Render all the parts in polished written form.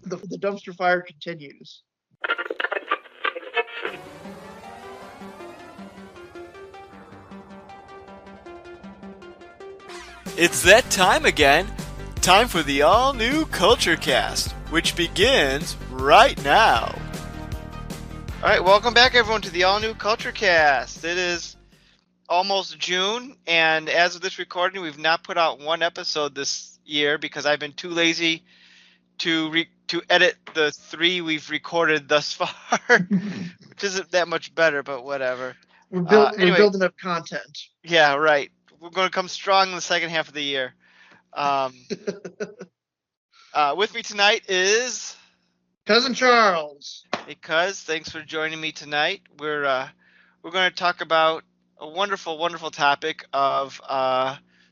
the dumpster fire continues. It's that time again. Time for the all-new Culture Cast, which begins right now. All right, welcome back, everyone, to the all-new Culture Cast. It is almost June, and as of this recording, we've not put out one episode this year because I've been too lazy to edit the 3 we've recorded thus far, which isn't that much better, but whatever. We're Anyway, building up content. Yeah, right. We're going to come strong in the second half of the year. With me tonight is Cousin Charles. Hey, Cuz, thanks for joining me tonight. We're going to talk about a wonderful, wonderful topic of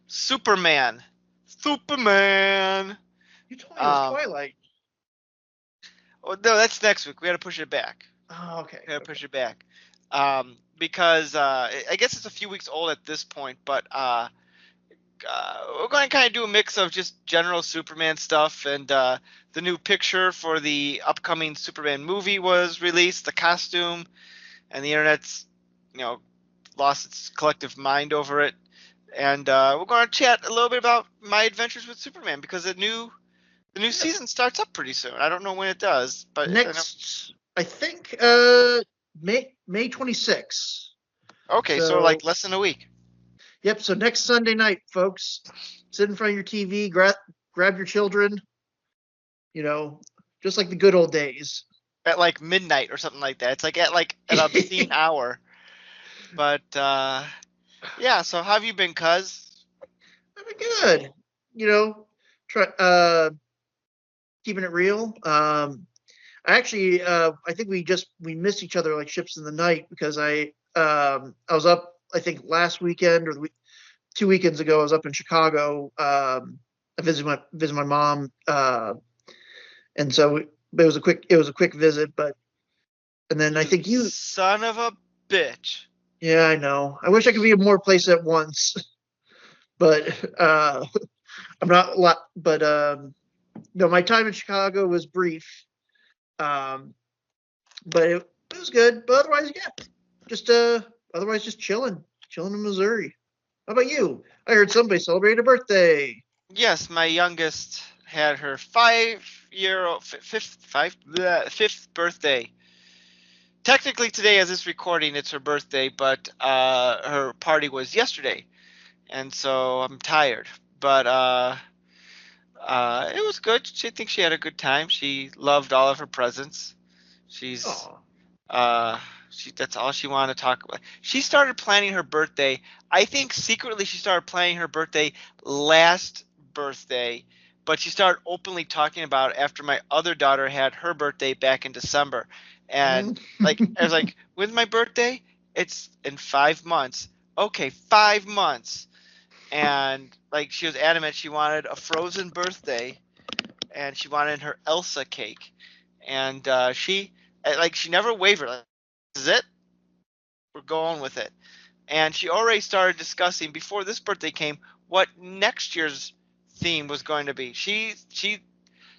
Superman. Superman. You told me it was Twilight. Oh, no, that's next week. We got to push it back. Oh, okay. We got to push it back. Because I guess it's a few weeks old at this point, but we're going to kind of do a mix of just general Superman stuff, and the new picture for the upcoming Superman movie was released, the costume, and the internet's, lost its collective mind over it. And we're going to chat a little bit about my adventures with Superman, because the new season starts up pretty soon. I don't know when it does, but I think May 26th. Okay, so like less than a week. Yep. So next Sunday night, folks, sit in front of your TV, grab your children. Just like the good old days. At like midnight or something like that. It's like at an obscene hour. But yeah. So how have you been, Cuz? I've been good. Try keeping it real. I think we missed each other like ships in the night, because I was up, I think last weekend or 2 weekends ago. I was up in Chicago. I visited my mom, and so it was a quick visit. And then I think you son of a bitch. Yeah, I know. I wish I could be in more places at once, but I'm not a lot. But no, my time in Chicago was brief. But it was good. But otherwise, yeah, just chilling in Missouri. How about you? I heard somebody celebrated a birthday. Yes, my youngest had her fifth birthday. Technically today, as this recording, it's her birthday, but her party was yesterday, and so I'm tired. But it was good. I think she had a good time. She loved all of her presents. That's all she wanted to talk about. She started planning her birthday. I think secretly she started planning her birthday last birthday, but she started openly talking about it after my other daughter had her birthday back in December. And I was like, when's my birthday? It's in 5 months. Okay, 5 months. And she was adamant she wanted a frozen birthday, and she wanted her Elsa cake. And she never wavered. This is it. We're going with it. And she already started discussing before this birthday came what next year's theme was going to be.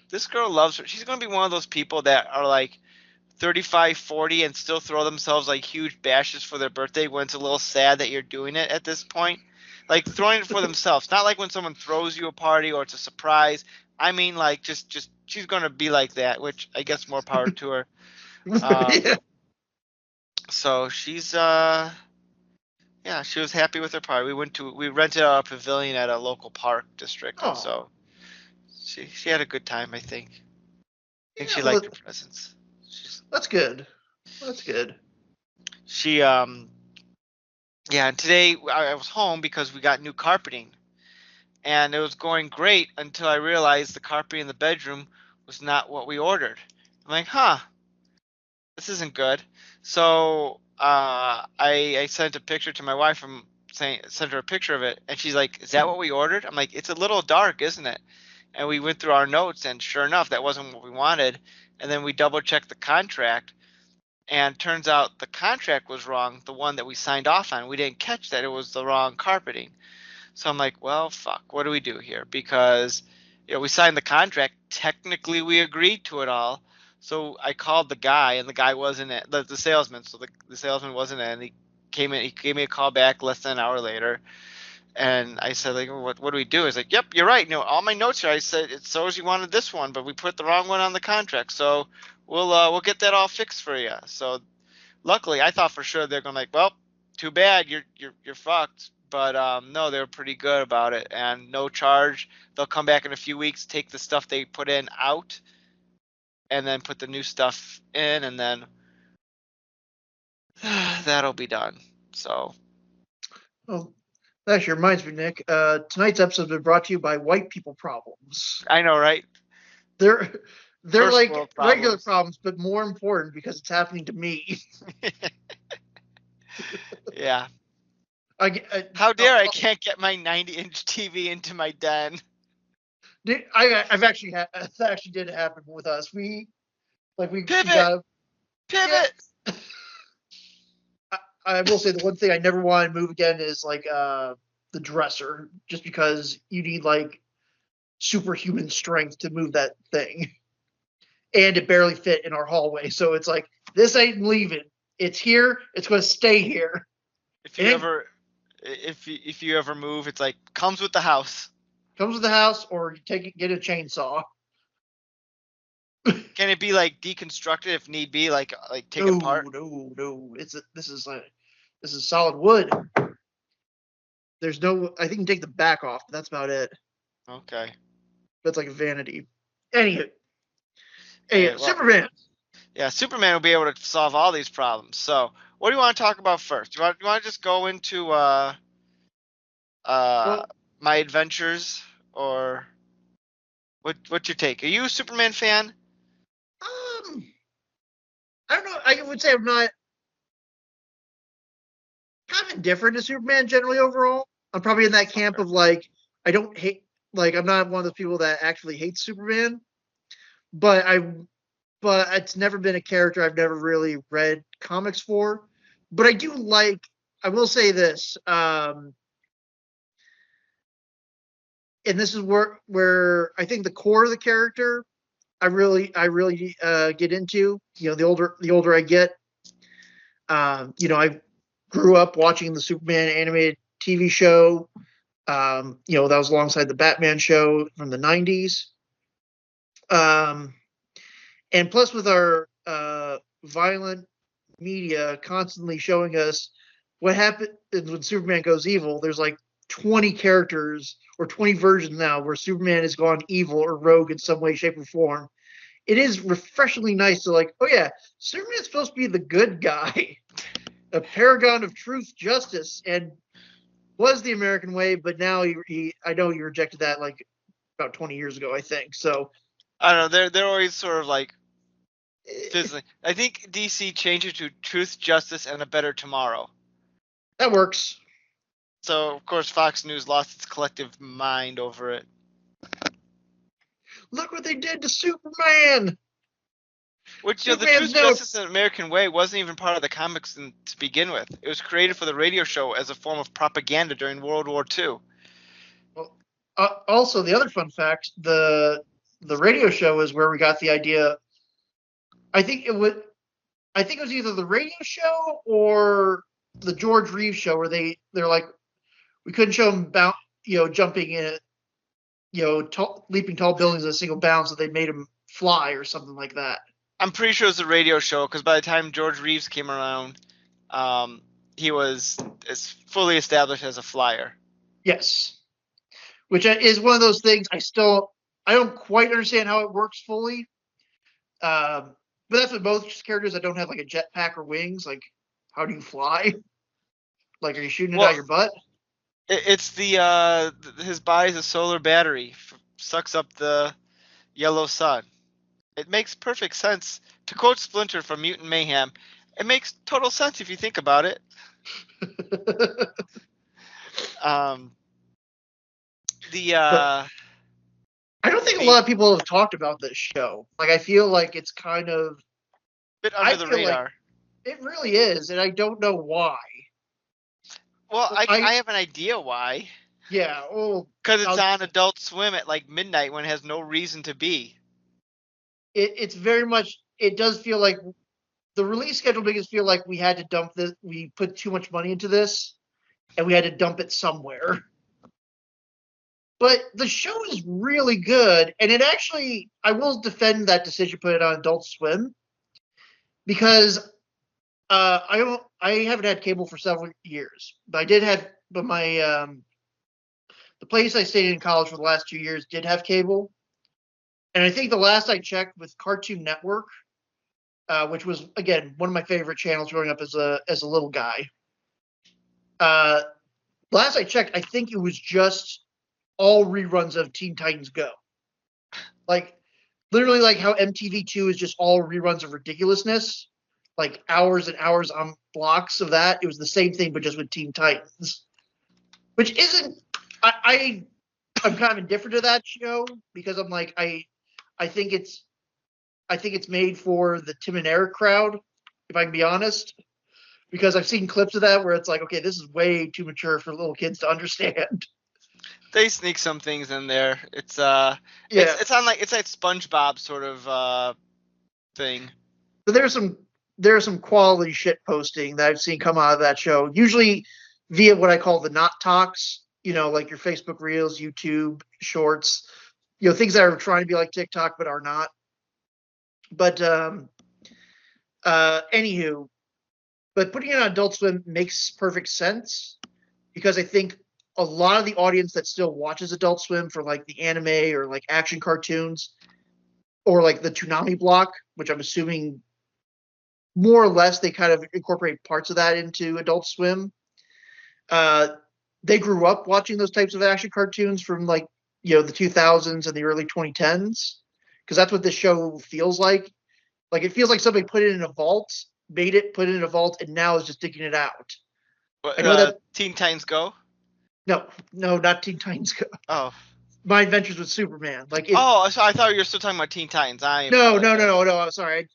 This girl loves her. She's going to be one of those people that are 35, 40 and still throw themselves huge bashes for their birthday when it's a little sad that you're doing it at this point. Throwing it for themselves. Not like when someone throws you a party or it's a surprise. I mean, just she's going to be like that, which I guess more power to her. Yeah. So she's she was happy with her party. We rented out a pavilion at a local park district, and so she had a good time, I think. I think she liked the presents. That's good. She and today I was home because we got new carpeting, and it was going great until I realized the carpeting in the bedroom was not what we ordered. I'm like, this isn't good. So I sent a picture to my wife sent her a picture of it, and she's like, is that what we ordered? I'm like, it's a little dark, isn't it? And we went through our notes, and sure enough, that wasn't what we wanted. And then we double checked the contract, and turns out the contract was wrong, the one that we signed off on. We didn't catch that it was the wrong carpeting. So I'm like, well, fuck, what do we do here? Because we signed the contract. Technically, we agreed to it all. So I called the guy, and the guy wasn't it. The salesman. So the salesman wasn't in. He came in. He gave me a call back less than an hour later, and I said, like, what do we do? He's like, yep, you're right. All my notes here. I said it shows you wanted this one, but we put the wrong one on the contract. So we'll get that all fixed for you. So luckily, I thought for sure they're gonna like, well, too bad, you're fucked. But no, they were pretty good about it, and no charge. They'll come back in a few weeks, take the stuff they put in out, and then put the new stuff in, and then that'll be done. So. Well, that actually reminds me, Nick. Tonight's episode has been brought to you by White People Problems. I know, right? They're First like world regular problems. problems, but more important because it's happening to me. Yeah. I How dare I can't get my 90-inch TV into my den? I've actually that actually did happen with us. We Pivot. Pivot. Yeah. I will say the one thing I never want to move again is like the dresser, just because you need like superhuman strength to move that thing, and it barely fit in our hallway. So it's like, this ain't leaving. It's here. It's going to stay here. If you ever move, it's like comes with the house. Comes with the house, or you get a chainsaw. Can it be like deconstructed if need be, like take it apart? No. This is solid wood. There's no. I think you can take the back off, but that's about it. Okay. That's like a vanity. Anywho, well, Superman. Yeah, Superman will be able to solve all these problems. So, what do you want to talk about first? Do you want to just go into my adventures, or what's your take? Are you a Superman fan? I don't know. I would say I'm not. Kind of indifferent to Superman generally overall. I'm probably in that camp of like, I don't hate, like, I'm not one of those people that actually hates Superman, but it's never been a character I've never really read comics for. But I do like. I will say this, and this is where I think the core of the character I really get into. The older I get, I grew up watching the Superman animated TV show. That was alongside the Batman show from the 90s. And plus, with our violent media constantly showing us what happens when Superman goes evil, there's like 20 characters or 20 versions now where Superman has gone evil or rogue in some way, shape, or form. It is refreshingly nice to like, oh yeah, Superman's supposed to be the good guy, a paragon of truth, justice, and was the American way, but now I know he rejected that like about 20 years ago, I think. So I don't know. They're always sort of like fizzling. I think DC changed it to truth, justice, and a better tomorrow. That works. So of course Fox News lost its collective mind over it. Look what they did to Superman. Which, the Truth, Justice, and American Way wasn't even part of the comics to begin with. It was created for the radio show as a form of propaganda during World War II. Well, also, the other fun fact, the radio show is where we got the idea. I think it was either the radio show or the George Reeves show where they're like, we couldn't show him jumping in, leaping tall buildings in a single bound, so they made him fly or something like that. I'm pretty sure it was a radio show because by the time George Reeves came around, he was as fully established as a flyer. Yes, which is one of those things I don't quite understand how it works fully. But that's with most characters that don't have like a jetpack or wings. Like, how do you fly? Like, are you shooting it out your butt? It's his body's a solar battery, sucks up the yellow sun. It makes perfect sense. To quote Splinter from Mutant Mayhem, it makes total sense if you think about it. I don't think a lot of people have talked about this show. Like, I feel like it's kind of a bit under the radar. Like it really is, and I don't know why. Well, I have an idea why. Yeah. Oh, Because it's on Adult Swim at like midnight when it has no reason to be. it's very much. It does feel like the release schedule makes us feel like we had to dump this. We put too much money into this, and we had to dump it somewhere. But the show is really good, and it actually, I will defend that decision to put it on Adult Swim because I haven't had cable for several years, but I did have, but my the place I stayed in college for the last 2 years did have cable, and I think the last I checked with Cartoon Network, which was again one of my favorite channels growing up as a little guy. Uh, last I checked, I think it was just all reruns of Teen Titans Go. Like literally like how MTV2 is just all reruns of ridiculousness, like hours and hours on blocks of that. It was the same thing, but just with Teen Titans, which isn't. I'm kind of indifferent to that show because I'm like I think it's I think it's made for the Tim and Eric crowd, if I can be honest, because I've seen clips of that where it's like, okay, this is way too mature for little kids to understand. They sneak some things in there. It's Yeah, it's on like it's like SpongeBob sort of thing. but there's some quality shit posting that I've seen come out of that show, usually via what I call the not talks, like your Facebook Reels, YouTube Shorts, things that are trying to be like TikTok but are not. But anywho, but putting it on Adult Swim makes perfect sense because I think a lot of the audience that still watches Adult Swim for like the anime or like action cartoons or like the Toonami block, which I'm assuming more or less they kind of incorporate parts of that into Adult Swim. Uh, they grew up watching those types of action cartoons from like the 2000s and the early 2010s because that's what this show feels like. Like it feels like somebody put it in a vault, made it, put it in a vault, and now is just digging it out. I know that Teen Titans Go. no, not Teen Titans Go. Oh. My Adventures with Superman. Like it. Oh, so I thought you were still talking about Teen Titans. No. I'm sorry. I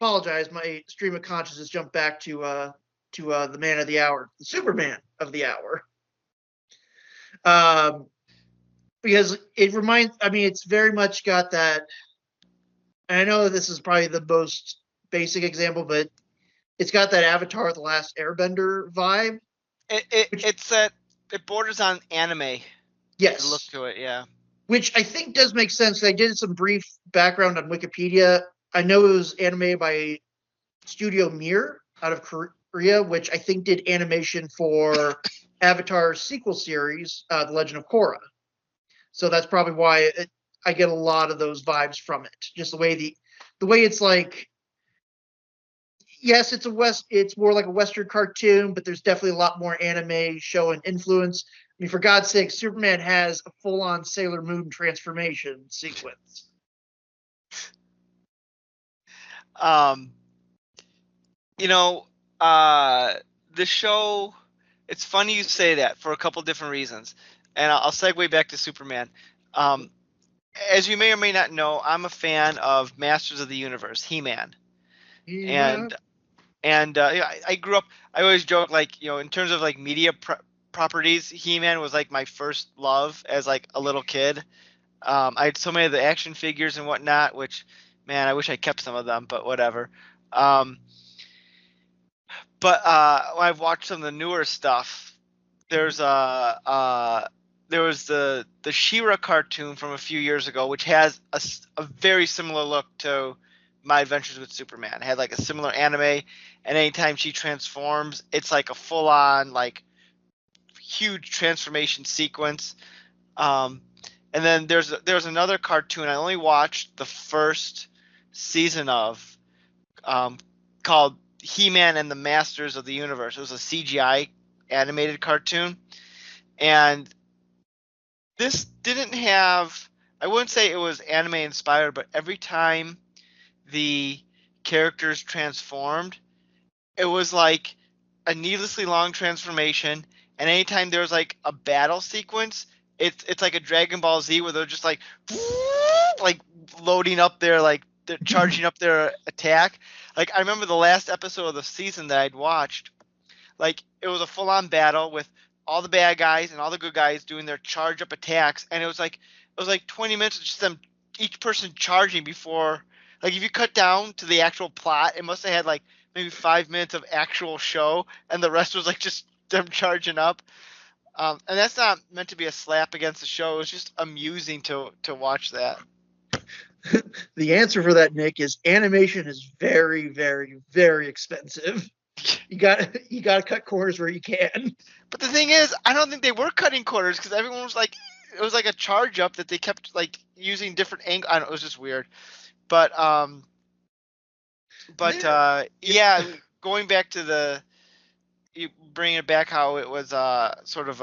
apologize. My stream of consciousness jumped back to the man of the hour, the Superman of the hour. Because it reminds. I mean, it's very much got that. And I know this is probably the most basic example, but it's got that Avatar: The Last Airbender vibe. It borders on anime. Yes. Look to it, yeah. Which I think does make sense. I did some brief background on Wikipedia. I know it was animated by Studio Mir out of Korea, which I think did animation for Avatar's sequel series, The Legend of Korra. So that's probably why I get a lot of those vibes from it. Just the way it's like, yes, it's more like a Western cartoon, but there's definitely a lot more anime showing influence. I mean, for God's sake, Superman has a full-on Sailor Moon transformation sequence. The show, it's funny you say that for a couple different reasons. And I'll segue back to Superman. As you may or may not know, I'm a fan of Masters of the Universe, He-Man. Yeah. And I grew up, I always joke, like, in terms of like media properties, He-Man was like my first love as like a little kid. I had so many of the action figures and whatnot, which, man, I wish I kept some of them, but whatever. But when I've watched some of the newer stuff, there was the She-Ra cartoon from a few years ago, which has a very similar look to My Adventures with Superman. It had like a similar anime, and anytime she transforms, it's like a full-on like huge transformation sequence. And then there's another cartoon I only watched the first season of, called He-Man and the Masters of the Universe. It was a CGI animated cartoon, and this didn't have, I wouldn't say it was anime inspired, but every time the characters transformed, it was like a needlessly long transformation, and anytime there was like a battle sequence, it's like a Dragon Ball Z where they're just like loading up their, like, they're charging up their attack. Like, I remember the last episode of the season that I'd watched, like, it was a full-on battle with all the bad guys and all the good guys doing their charge up attacks, and it was like 20 minutes of just them, each person charging before. Like if you cut down to the actual plot, it must have had like maybe 5 minutes of actual show, and the rest was like just them charging up. And that's not meant to be a slap against the show. It was just amusing to watch that. The answer for that, Nick, is animation is very, very, very expensive. You got to cut corners where you can. But the thing is, I don't think they were cutting corners because everyone was like, it was like a charge up that they kept like using different angles. I don't know, it was just weird. But yeah, going back to you bringing it back how it was sort of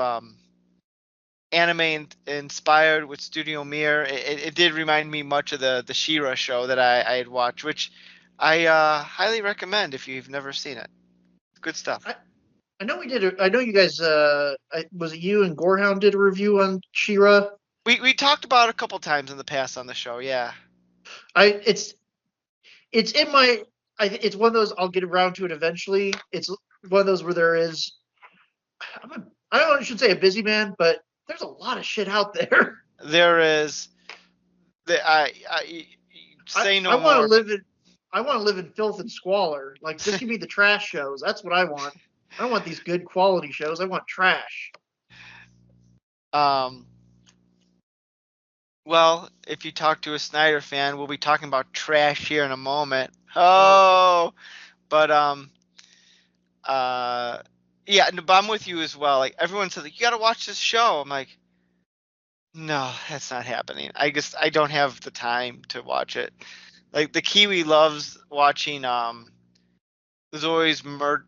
anime inspired with Studio Mir. It did remind me much of the She-Ra show that I had watched, which I highly recommend if you've never seen it. Good stuff. I know we did. I know you guys. Was it you and Gorehound did a review on She-Ra? We talked about it a couple times in the past on the show. Yeah. It's in my. It's one of those. I'll get around to it eventually. It's one of those where there is. I don't know. I should say a busy man, but there's a lot of shit out there. There is. I say no I more. I want to live in filth and squalor. Like, just give me the trash shows. That's what I want. I don't want these good quality shows. I want trash. Well, if you talk to a Snyder fan, we'll be talking about trash here in a moment. Oh, but yeah, but I'm with you as well. Like everyone says, like, you got to watch this show. I'm like, no, that's not happening. I don't have the time to watch it. Like the Kiwi loves watching. There's always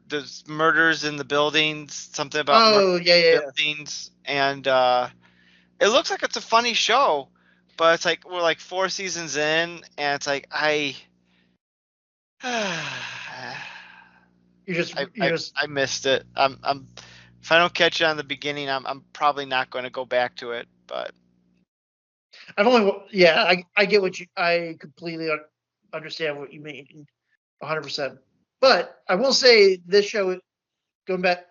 there's murders in the buildings. Something about buildings, and it looks like it's a funny show, but it's like we're like 4 seasons in, and it's like I missed it. If I don't catch it on the beginning, I'm probably not going to go back to it. But I get I completely understand what you mean, 100%. But I will say this show, going back,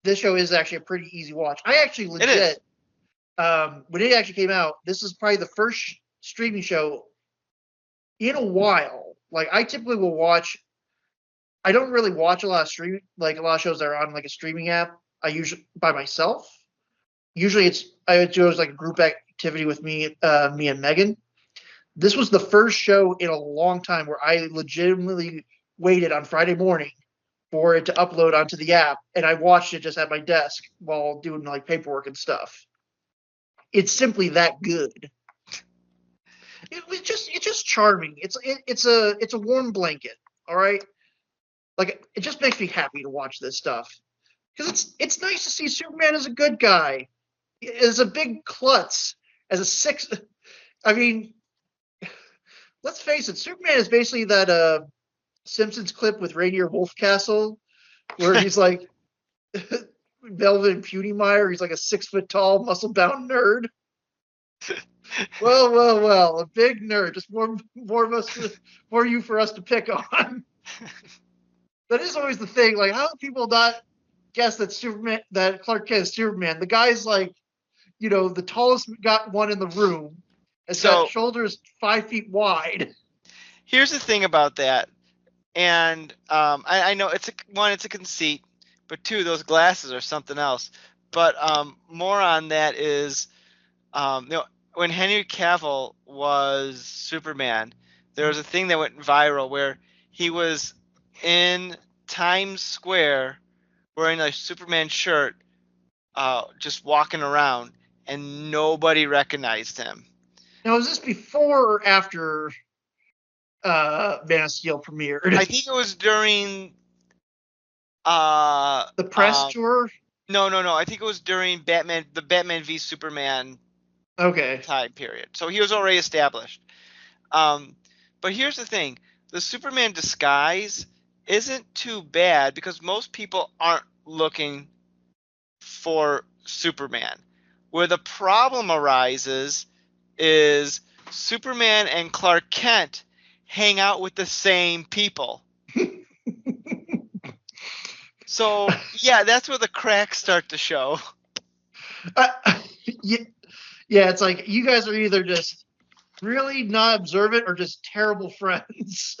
this show is actually a pretty easy watch. I actually legit, when it actually came out, this is probably the first streaming show in a while. Like I typically will watch. I don't really watch a lot of a lot of shows that are on like a streaming app. I usually by myself. Usually I do like a group activity with me and Megan. This was the first show in a long time where I legitimately waited on Friday morning for it to upload onto the app, and I watched it just at my desk while doing like paperwork and stuff. It's simply that good. It's just charming. It's a warm blanket. All right, like it just makes me happy to watch this stuff because it's nice to see Superman as a good guy, as a big klutz, as a six. I mean, let's face it, Superman is basically that Simpsons clip with Rainier Wolfcastle, where he's like Velvet and PewDieMie. He's like a 6 foot tall, muscle bound nerd. Well, a big nerd. Just more of us, more you for us to pick on. That is always the thing. Like, how do people not guess that Clark Kent is Superman? The guy's like, the tallest one in the room. It's got shoulders 5 feet wide. Here's the thing about that, and I know it's a conceit, but 2, those glasses are something else. But more on that is, when Henry Cavill was Superman, there was a thing that went viral where he was in Times Square wearing a Superman shirt, just walking around, and nobody recognized him. Now, is this before or after Man of Steel premiered? I think it was during the press tour. No. I think it was during the Batman v Superman time period. So he was already established. But here's the thing: the Superman disguise isn't too bad because most people aren't looking for Superman. Where the problem arises is Superman and Clark Kent hang out with the same people. So yeah, that's where the cracks start to show. yeah, yeah, it's like you guys are either just really not observant or just terrible friends.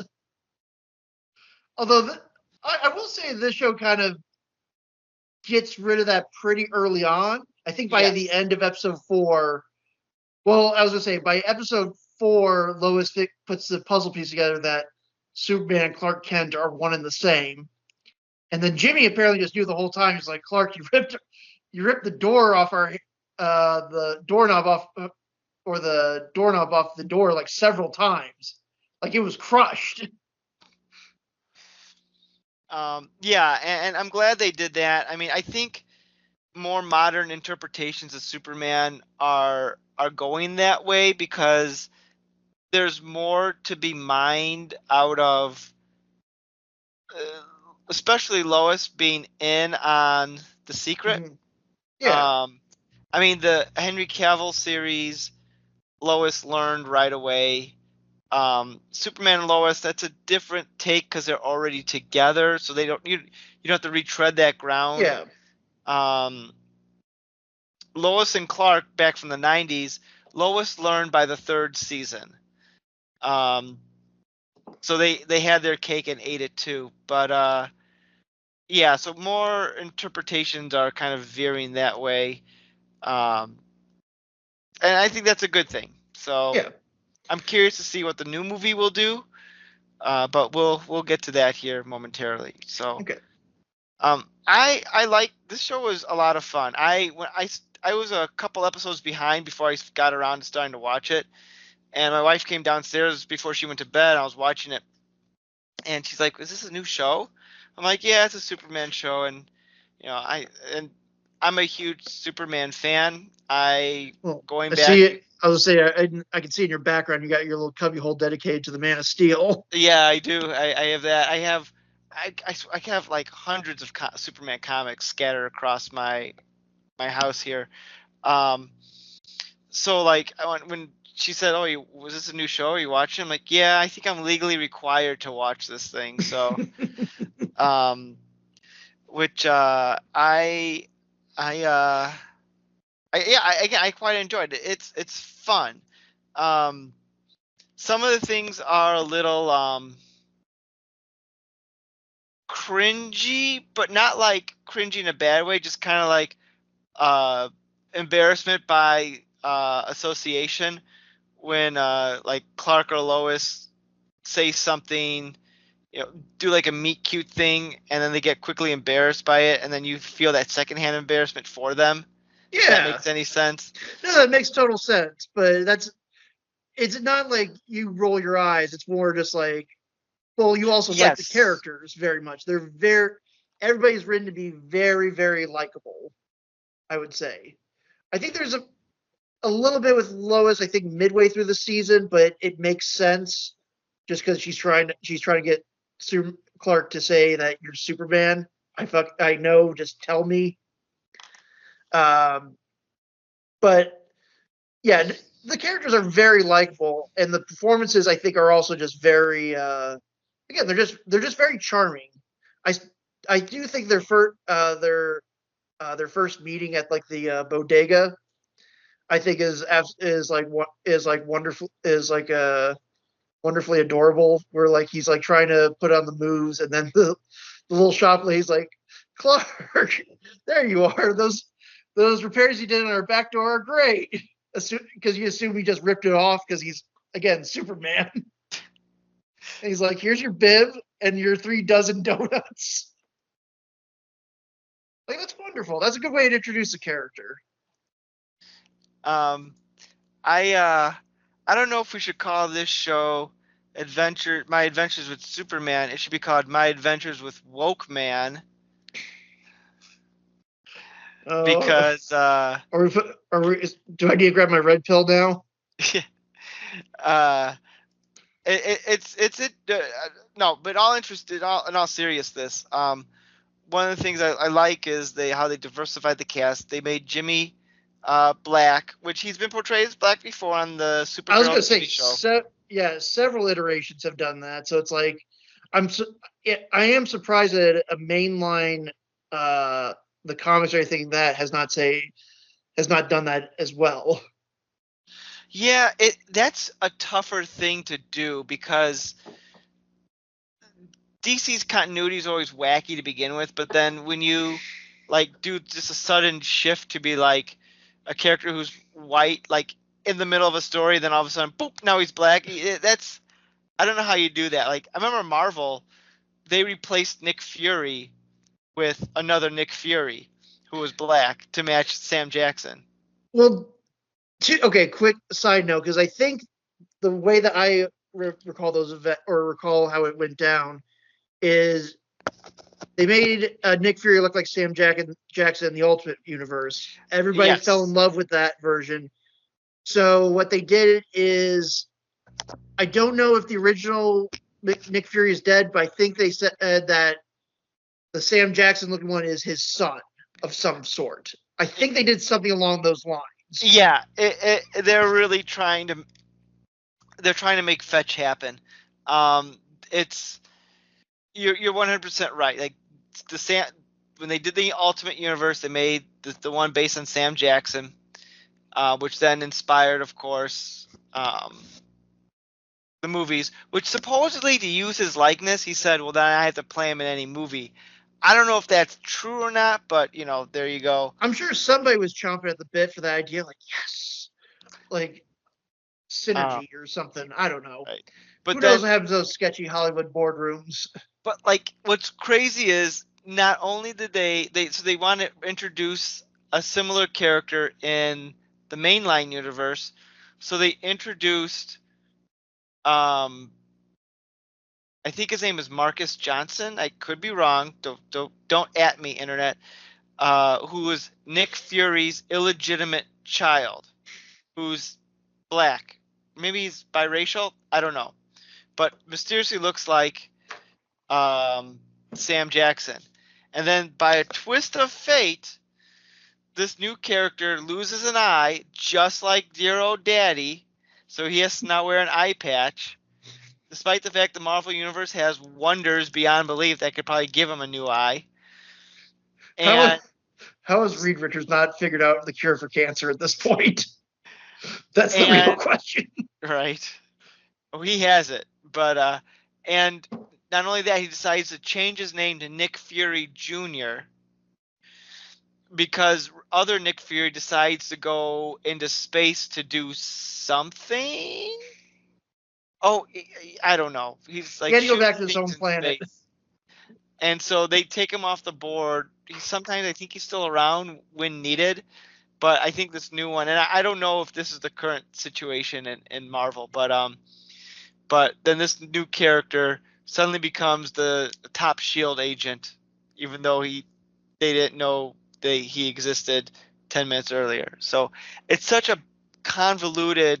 Although I will say this show kind of gets rid of that pretty early on. I think by the Yes. end of episode 4, well, I was gonna say by episode 4, Lois puts the puzzle piece together that Superman and Clark Kent are one and the same. And then Jimmy apparently just knew the whole time. He's like, Clark, you ripped the door off the doorknob off, or the doorknob off the door like several times, like it was crushed. Yeah, and I'm glad they did that. I mean, I think more modern interpretations of Superman are going that way because there's more to be mined out of, uh, especially Lois being in on the secret. Mhm. Yeah, Um, I mean, the Henry Cavill series, Lois learned right away. Superman and Lois, that's a different take because they're already together, so you don't have to retread that ground. yeah, Um, Lois and Clark back from the 90s, Lois learned by the third season. Um, so they had their cake and ate it too. But yeah, so more interpretations are kind of veering that way. Um, and I think that's a good thing. So yeah. I'm curious to see what the new movie will do. But we'll get to that here momentarily. So Okay. I like this show was a lot of fun. I was a couple episodes behind before I got around to starting to watch it, and my wife came downstairs before she went to bed. I was watching it, and she's like, "Is this a new show?" I'm like, "Yeah, it's a Superman show," and you know, I'm a huge Superman fan. I Well, going I see back. it. I was gonna say I can see in your background you got your little cubby hole dedicated to the Man of Steel. Yeah, I do. I have that. I have like hundreds of Superman comics scattered across my house here. Um, so like when she said, "Oh, was this a new show? Are you watching?" I'm like, "Yeah, I think I'm legally required to watch this thing." So, um, which I yeah, again, I quite enjoyed it. It's fun. Um, some of the things are a little cringy, but not like cringy in a bad way. Just kind of like uh, embarrassment by association when like Clark or Lois say something, you know, do like a meet cute thing, and then they get quickly embarrassed by it, and then you feel that secondhand embarrassment for them. If that Yeah, makes any sense. no, that makes total sense. But it's not like you roll your eyes. It's more just like, well, you also like the Yes. characters very much. They're very everybody's written to be very, very likable, I would say. I think there's a little bit with Lois, I think midway through the season, but it makes sense just because she's trying to get Clark to say that you're Superman. I know, just tell me. Um, but yeah, the characters are very likable, and the performances I think are also just very. Again, they're just very charming. I I do think their first meeting at like the bodega, I think is like what is like wonderful is like wonderfully adorable. Where like he's like trying to put on the moves, and then the little shop lady's like, Clark, there you are. Those repairs you did on our back door are great. Because you assume he just ripped it off because he's again Superman. And he's like, here's your bib and your 3 dozen donuts. Like that's wonderful. That's a good way to introduce a character. Um, I don't know if we should call this show My Adventures with Superman. It should be called My Adventures with Woke Man Uh, because do I need to grab my red pill now? uh it's it no, but all interested all in all seriousness, one of the things I like is how they diversified the cast. They made Jimmy black, which he's been portrayed as black before on the I was Supergirl gonna say, TV show. yeah, several iterations have done that. So it's like, I am surprised that a mainline, the comics or anything that has not done that as well. Yeah, that's a tougher thing to do because DC's continuity is always wacky to begin with, but then when you like do just a sudden shift to be like a character who's white, like in the middle of a story, then all of a sudden, boop, now he's black. That's I don't know how you do that. Like I remember Marvel, they replaced Nick Fury with another Nick Fury who was black to match Sam Jackson. Well, okay, quick side note, because I think the way that I recall those events or recall how it went down is they made Nick Fury look like Sam Jackson in the Ultimate Universe. Everybody fell in Yes. love with that version. So what they did is, I don't know if the original Nick Fury is dead, but I think they said that the Sam Jackson looking one is his son of some sort. I think they did something along those lines. Yeah, they're really trying to make fetch happen. It's you're 100% right. Like the Sam when they did the Ultimate Universe, they made the one based on Sam Jackson, which then inspired, of course, the movies. Which supposedly to use his likeness, he said, "Well, then I have to play him in any movie." I don't know if that's true or not, but there you go. I'm sure somebody was chomping at the bit for that idea, like, yes, like synergy or something. I don't know. Right. But Who knows then what happens in those sketchy Hollywood boardrooms? But like, what's crazy is not only did they want to introduce a similar character in the mainline universe, so they introduced I think his name is Marcus Johnson. I could be wrong. Don't at me, internet. Who was Nick Fury's illegitimate child, who's black. Maybe he's biracial. I don't know, but mysteriously looks like Sam Jackson. And then by a twist of fate, this new character loses an eye, just like dear old daddy. So he has to now wear an eye patch, despite the fact the Marvel Universe has wonders beyond belief that could probably give him a new eye. And how has Reed Richards not figured out the cure for cancer at this point? That's the real question. Right. Oh, he has it. But and not only that, he decides to change his name to Nick Fury Jr. because other Nick Fury decides to go into space to do something. Oh, I don't know. He's like he had to go shooting back to his things home in planet. space. And so they take him off the board. Sometimes I think he's still around when needed, but I think this new one, and I don't know if this is the current situation in Marvel, but then this new character suddenly becomes the top Shield agent, even though they didn't know he existed 10 minutes earlier. So it's such a convoluted,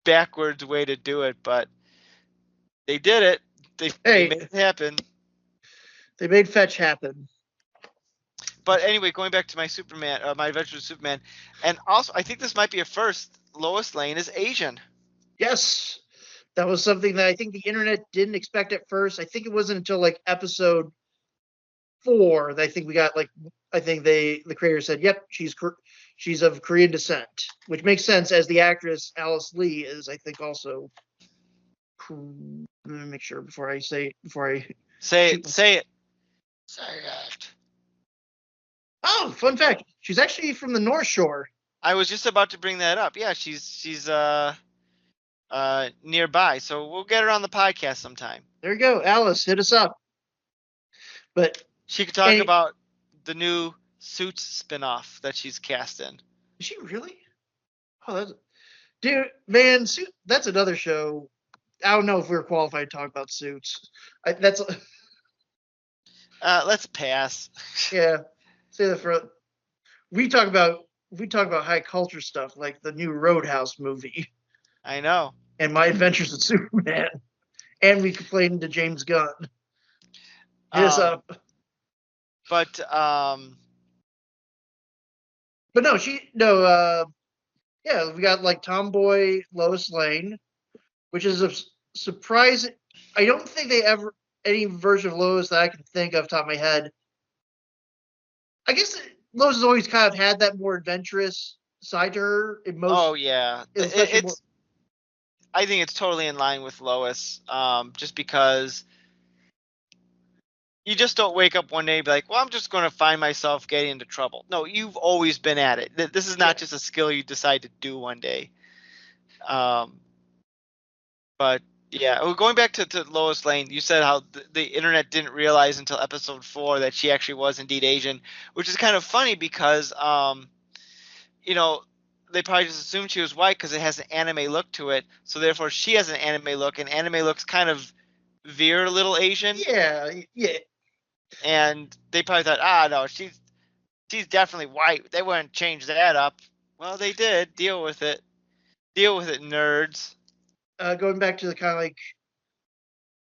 backwards way to do it, but they did it. They made it happen. They made fetch happen. But anyway, going back to my Superman, my Adventures with Superman, and also I think this might be a first. Lois Lane is Asian. Yes, that was something that I think the internet didn't expect at first. I think it wasn't until like episode 4 that I think we got like, I think the creator said, "Yep, she's of Korean descent," which makes sense as the actress Alice Lee is, I think, also. Let me make sure before I say it. Say it. Say it. Oh, fun fact: she's actually from the North Shore. I was just about to bring that up. Yeah, she's nearby, so we'll get her on the podcast sometime. There you go, Alice. Hit us up. But she could talk about the new Suits spinoff that she's cast in. Is she really? Oh, man, that's another show. I don't know if we're qualified to talk about Suits. Let's pass. Yeah, say that for. We talk about high culture stuff like the new Roadhouse movie. I know. And My Adventures with Superman, and we complained to James Gunn. Hit us up. But no, yeah, we got like Tomboy Lois Lane, which is surprising. I don't think they ever any version of Lois that I can think of top of my head. I guess Lois has always kind of had that more adventurous side to her in most, Oh yeah, especially more. I think it's totally in line with Lois. Just because you just don't wake up one day and be like, well, I'm just going to find myself getting into trouble. No, you've always been at it. This is not just a skill you decide to do one day. But yeah, well, going back to Lois Lane, you said how the internet didn't realize until episode 4 that she actually was indeed Asian, which is kind of funny because, you know, they probably just assumed she was white because it has an anime look to it. So therefore, she has an anime look, and anime looks kind of veer a little Asian. Yeah, yeah. And they probably thought, no, she's definitely white. They wouldn't change that up. Well, they did. Deal with it. Deal with it, nerds. Going back to the kind of like,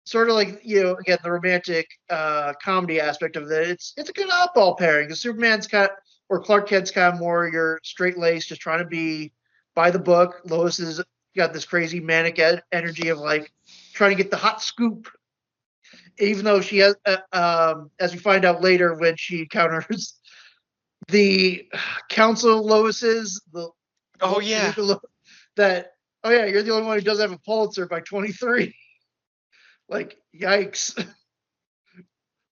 sort of like, again, the romantic comedy aspect of it. It's a good oddball pairing because Superman's kind of, or Clark Kent's kind of more your straight laced, just trying to be by the book. Lois has got this crazy manic energy of like trying to get the hot scoop, even though she has, as we find out later when she encounters the council Lois's, Oh yeah. that, oh yeah, you're the only one who doesn't have a Pulitzer by 23. Like, yikes.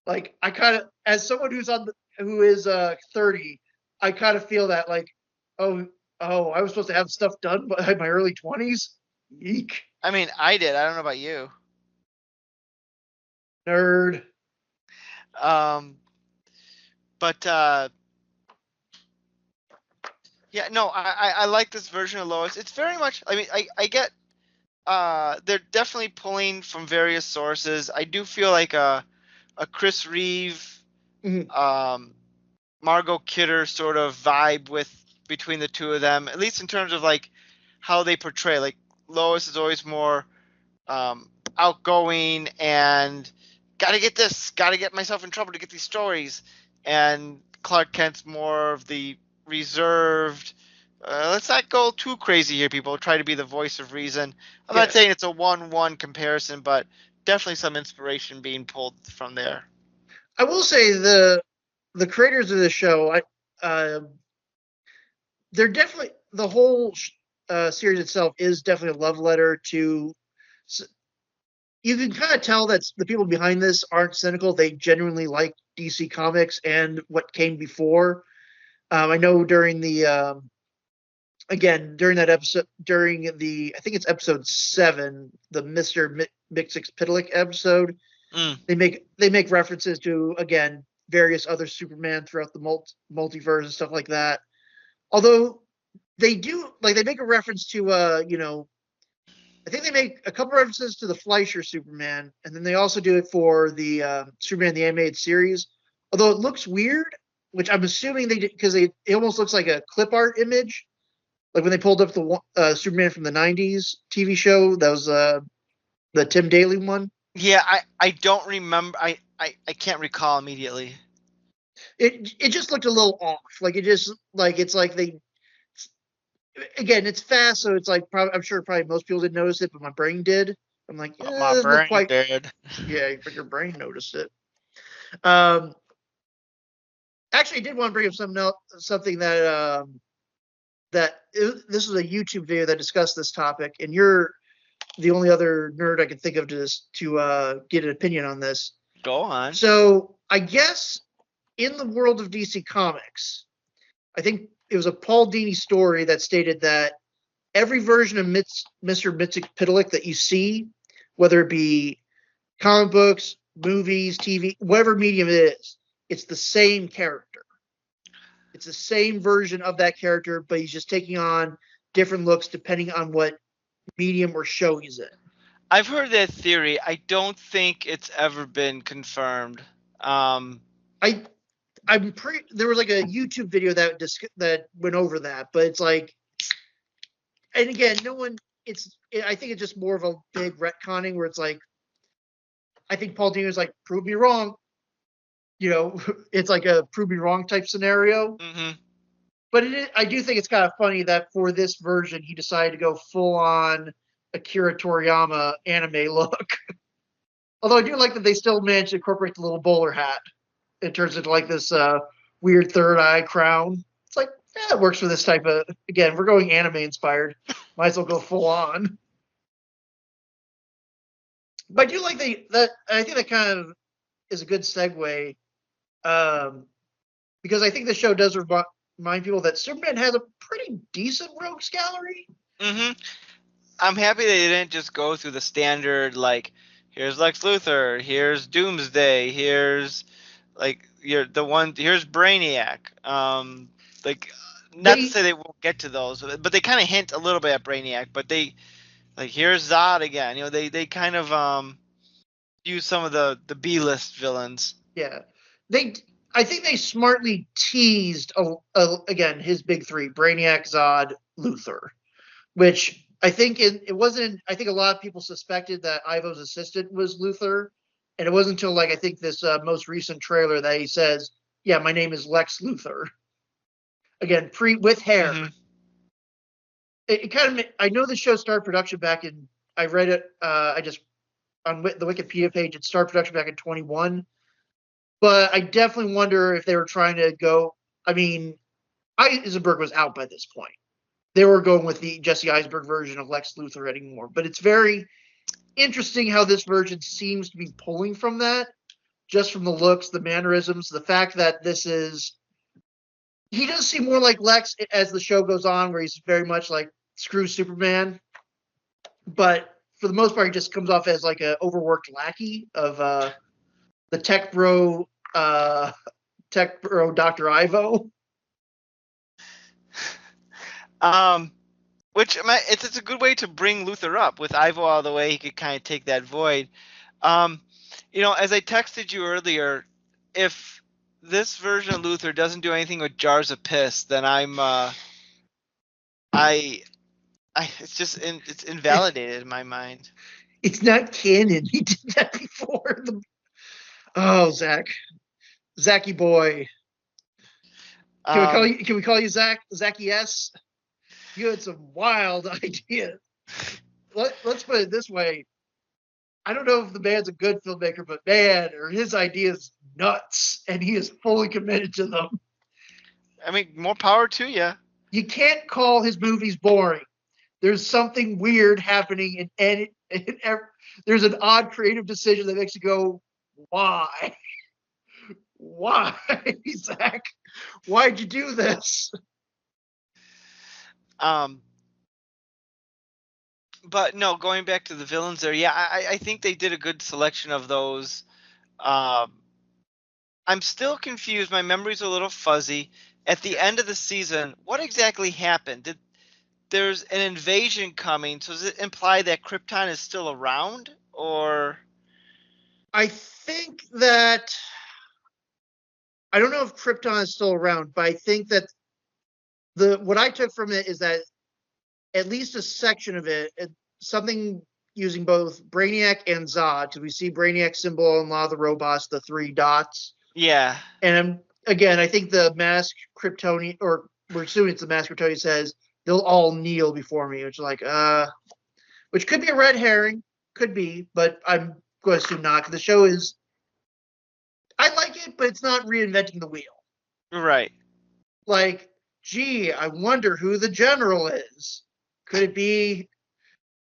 Like, I kind of, as someone who is 30, I kind of feel that like, oh, I was supposed to have stuff done by my early 20s. Eek. I mean, I did. I don't know about you. Nerd. But yeah, no, I like this version of Lois. It's very much. I mean, I get. They're definitely pulling from various sources. I do feel like a Chris Reeve, Margot Kidder sort of vibe between the two of them, at least in terms of like how they portray. Like Lois is always more outgoing and got to get myself in trouble to get these stories, and Clark Kent's more of the reserved. Let's not go too crazy here, people. Try to be the voice of reason. I'm not saying it's a 1-1 comparison, but definitely some inspiration being pulled from there. I will say the creators of the show, they're definitely, the whole series itself is definitely a love letter to. You can kind of tell that the people behind this aren't cynical. They genuinely like DC Comics and what came before. I know during the during that episode, I think it's episode 7, the Mr. Mxyzptlk episode, they make references to, again, various other Superman throughout the multiverse and stuff like that. Although they do, like, they make a reference to I think they make a couple references to the Fleischer Superman, and then they also do it for the Superman the Animated Series. Although it looks weird, which I'm assuming they did because it almost looks like a clip art image, like when they pulled up the Superman from the '90s TV show. That was the Tim Daly one. Yeah, I don't remember. I can't recall immediately. It just looked a little off. Like it just like it's like they. Again, it's fast, so it's like I'm sure probably most people didn't notice it, but my brain did. I'm like, my brain did. Yeah, your brain noticed it. Actually, I did want to bring up something that this is a YouTube video that discussed this topic, and you're the only other nerd I can think of to get an opinion on this. Go on. So I guess in the world of DC Comics, I think it was a Paul Dini story that stated that every version of Mr. Mxyzptlk that you see, whether it be comic books, movies, TV, whatever medium it is, it's the same character. It's the same version of that character, but he's just taking on different looks depending on what medium or show he's in. I've heard that theory. I don't think it's ever been confirmed. There was like a YouTube video that went over that, but it's like, and again, I think it's just more of a big retconning where it's like, I think Paul Dini was like, prove me wrong. It's like a prove me wrong type scenario. Mm-hmm. But I do think it's kind of funny that for this version, he decided to go full on Akira Toriyama anime look. Although I do like that they still managed to incorporate the little bowler hat. It turns into like this weird third eye crown. It's like, yeah, it works for this type of. Again, we're going anime inspired. Might as well go full on. But I do like that. I think that kind of is a good segue, because I think the show does remind people that Superman has a pretty decent rogues gallery. Mm-hmm. I'm happy they didn't just go through the standard, like, here's Lex Luthor, here's Doomsday, here's here's Brainiac. Like, not to say they won't get to those, but they kind of hint a little bit at Brainiac. But they, like, here's Zod again. They kind of use some of the B-list villains. Yeah, I think they smartly teased again his big three: Brainiac, Zod, Luthor, which I think it wasn't. I think a lot of people suspected that Ivo's assistant was Luthor, and it wasn't until I think this most recent trailer that he says, "Yeah, my name is Lex Luthor." Again, with hair. Mm-hmm. It kind of. I know the show started production back in. I read it. I just on the Wikipedia page. It started production back in 2021. But I definitely wonder if they were trying to go. I mean, Eisenberg was out by this point. They were going with the Jesse Eisenberg version of Lex Luthor anymore. But it's very interesting how this version seems to be pulling from that, just from the looks, the mannerisms, the fact that this is. He does seem more like Lex as the show goes on, where he's very much like screw Superman. But for the most part, he just comes off as like an overworked lackey of the tech bro Dr. Ivo. Which it's a good way to bring Luthor up. With Ivo out of the way, he could kind of take that void. As I texted you earlier, if this version of Luthor doesn't do anything with jars of piss, then it's invalidated in my mind. It's not canon. He did that before. Zachy boy. Can we call you Zach? Zachy S? You had some wild ideas. Let's put it this way. I don't know if the man's a good filmmaker, but man, are his ideas nuts, and he is fully committed to them. I mean, more power to you. You can't call his movies boring. There's something weird happening, and there's an odd creative decision that makes you go, why? Why, Zach? Why'd you do this? But no, going back to the villains there, yeah, I think they did a good selection of those. I'm still confused. My memory's a little fuzzy. At the end of the season, what exactly happened? There's an invasion coming, so does it imply that Krypton is still around, or? I think that I don't know if Krypton is still around, but I think that what I took from it is that at least a section of it, something using both Brainiac and Zod, because we see Brainiac symbol in a lot of the robots, the 3 dots. Yeah. And again, I think the masked Kryptonian, or we're assuming it's the masked Kryptonian, says they'll all kneel before me, which which could be a red herring, could be, but I'm going to assume not, because the show is. I like it, but it's not reinventing the wheel. Right. Like, gee, I wonder who the general is. Could it be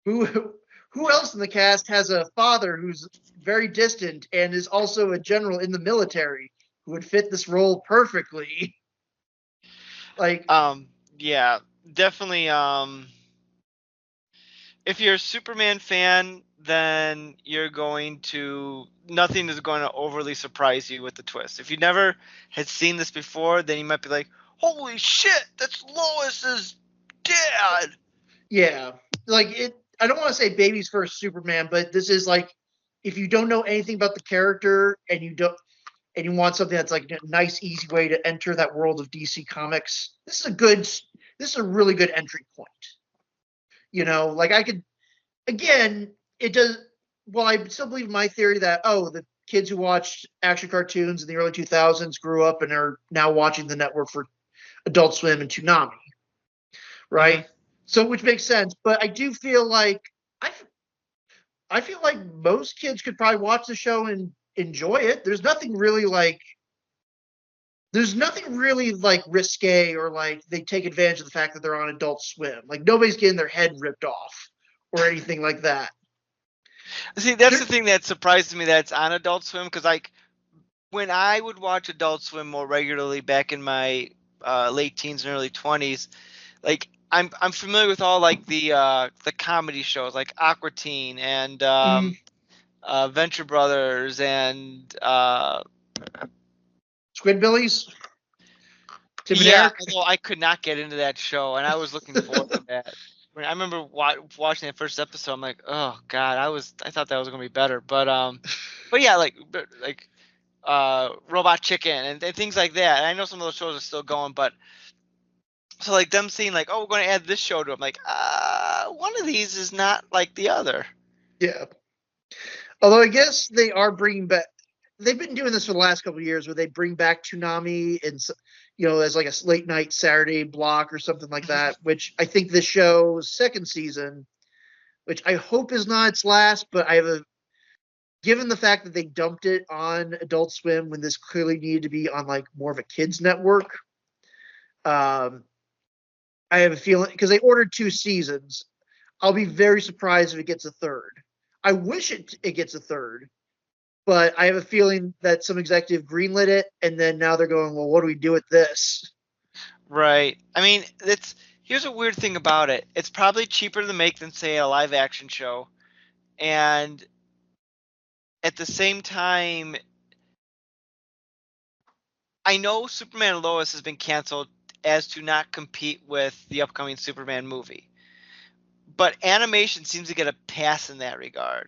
who else in the cast has a father who's very distant and is also a general in the military who would fit this role perfectly? Yeah, definitely. If you're a Superman fan, then nothing is going to overly surprise you with the twist. If you never had seen this before, then you might be like, holy shit, that's Lois's dad. Yeah. I don't want to say baby's first Superman, but this is like, if you don't know anything about the character and you want something that's like a nice, easy way to enter that world of DC Comics, this is a really good entry point. I still believe my theory that, the kids who watched action cartoons in the early 2000s grew up and are now watching the network for Adult Swim and Toonami. Right? Mm-hmm. So, which makes sense. But I do feel like I I feel like most kids could probably watch the show and enjoy it. There's nothing really like risque or like they take advantage of the fact that they're on Adult Swim. Like nobody's getting their head ripped off or anything like that. See, that's There, the thing that surprises me that it's on Adult Swim, because like when I would watch Adult Swim more regularly back in my late teens and early 20s, like I'm familiar with all like the comedy shows like Aqua Teen and mm, Venture Brothers and Squidbillies, Tim and yeah, Eric. although I could not get into that show, and I was looking forward to that. When I remember watching that first episode, I'm like, oh god, I thought that was gonna be better, but yeah, like Robot Chicken and things like that. And I know some of those shows are still going, but so like them seeing like, oh, we're going to add this show to them, like, one of these is not like the other. Yeah. Although I guess they are bringing back. They've been doing this for the last couple of years, where they bring back Toonami and as like a late night Saturday block or something like that. Which I think this show's second season, which I hope is not its last, but given the fact that they dumped it on Adult Swim when this clearly needed to be on like more of a kids network. Um, I have a feeling because they ordered 2 seasons. I'll be very surprised if it gets a third. I wish it gets a third, but I have a feeling that some executive greenlit it, and then now they're going, well, what do we do with this? Right. I mean, here's a weird thing about it. It's probably cheaper to make than say a live action show, and at the same time, I know Superman and Lois has been canceled as to not compete with the upcoming Superman movie, but animation seems to get a pass in that regard.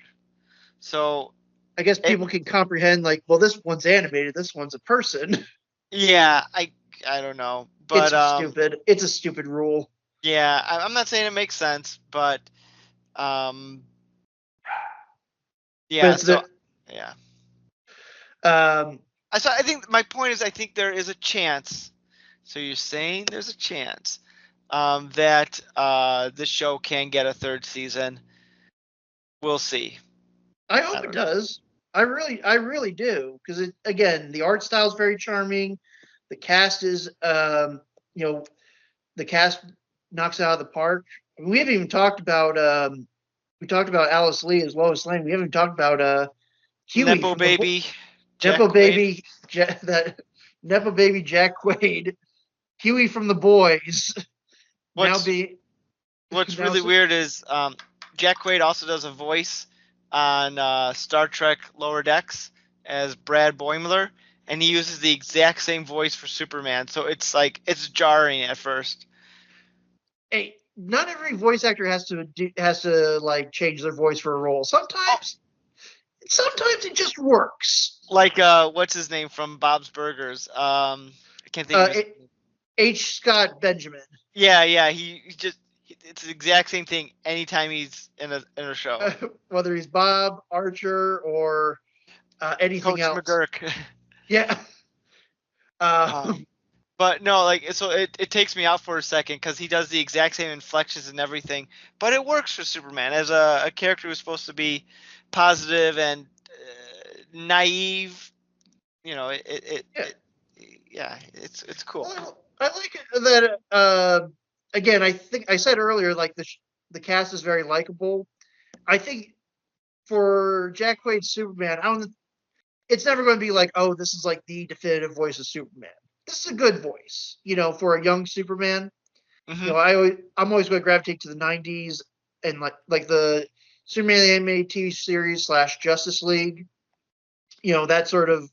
So I guess it, people can comprehend, like, well, this one's animated, this one's a person. yeah, I don't know, but It's stupid. It's a stupid rule. yeah, I'm not saying it makes sense, but um, But yeah, it's so the yeah. um, I think my point is I think there is a chance. So you're saying there's a chance that this show can get a third season. We'll see. I I hope it don't know. does. I really do because again, the art style is very charming. The cast is, the cast knocks it out of the park. I mean, we haven't even talked about, we talked about Alice Lee as Lois Lane. We haven't even talked about Huey Nepo from the baby, Jack Nepo Quaid. baby, that Nepo baby Jack Quaid, Huey from the Boys. Now What's be What's now really weird is Jack Quaid also does a voice on Star Trek Lower Decks as Brad Boimler, and he uses the exact same voice for Superman. So it's like it's jarring at first. hey, not every voice actor has to like change their voice for a role. Oh, Sometimes it just works. like what's his name from Bob's Burgers? I can't think of Uh, his. H. Scott Benjamin, Yeah. He just it's the exact same thing anytime he's in a show. whether he's Bob Archer or anything Coach else. McGurk. Yeah. um, Um, but no, like so it takes me out for a second because he does the exact same inflections and everything, but it works for Superman as a character who's supposed to be positive and naive. You know, yeah. yeah, it's cool. I like it that again. I think I said earlier, like the cast is very likable. I think for Jack Quaid's Superman, I don't. It's never going to be like, oh, this is like the definitive voice of Superman. This is a good voice, for a young Superman. Hmm. I'm always going to gravitate to the '90s and like the Superman the animated TV series / Justice League. That sort of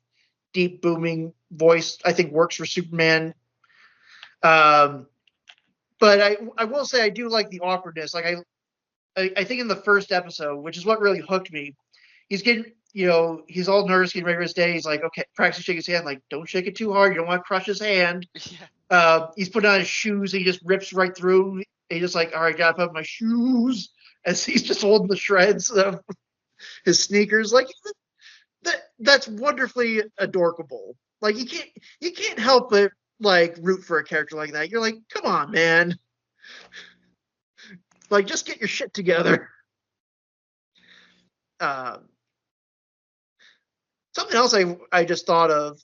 deep booming voice I think works for Superman. Um, but I will say I do like the awkwardness. Like I think in the first episode, which is what really hooked me, he's getting he's all nervous getting ready for his day. He's like, okay, practice shake his hand. Like, don't shake it too hard. You don't want to crush his hand. Yeah. He's putting on his shoes. And he just rips right through. He just like, all right, gotta put on my shoes as he's just holding the shreds of his sneakers. Like that's wonderfully adorable. Like you can't help but like root for a character like that. You're like, come on, man. Like just get your shit together. something else I just thought of,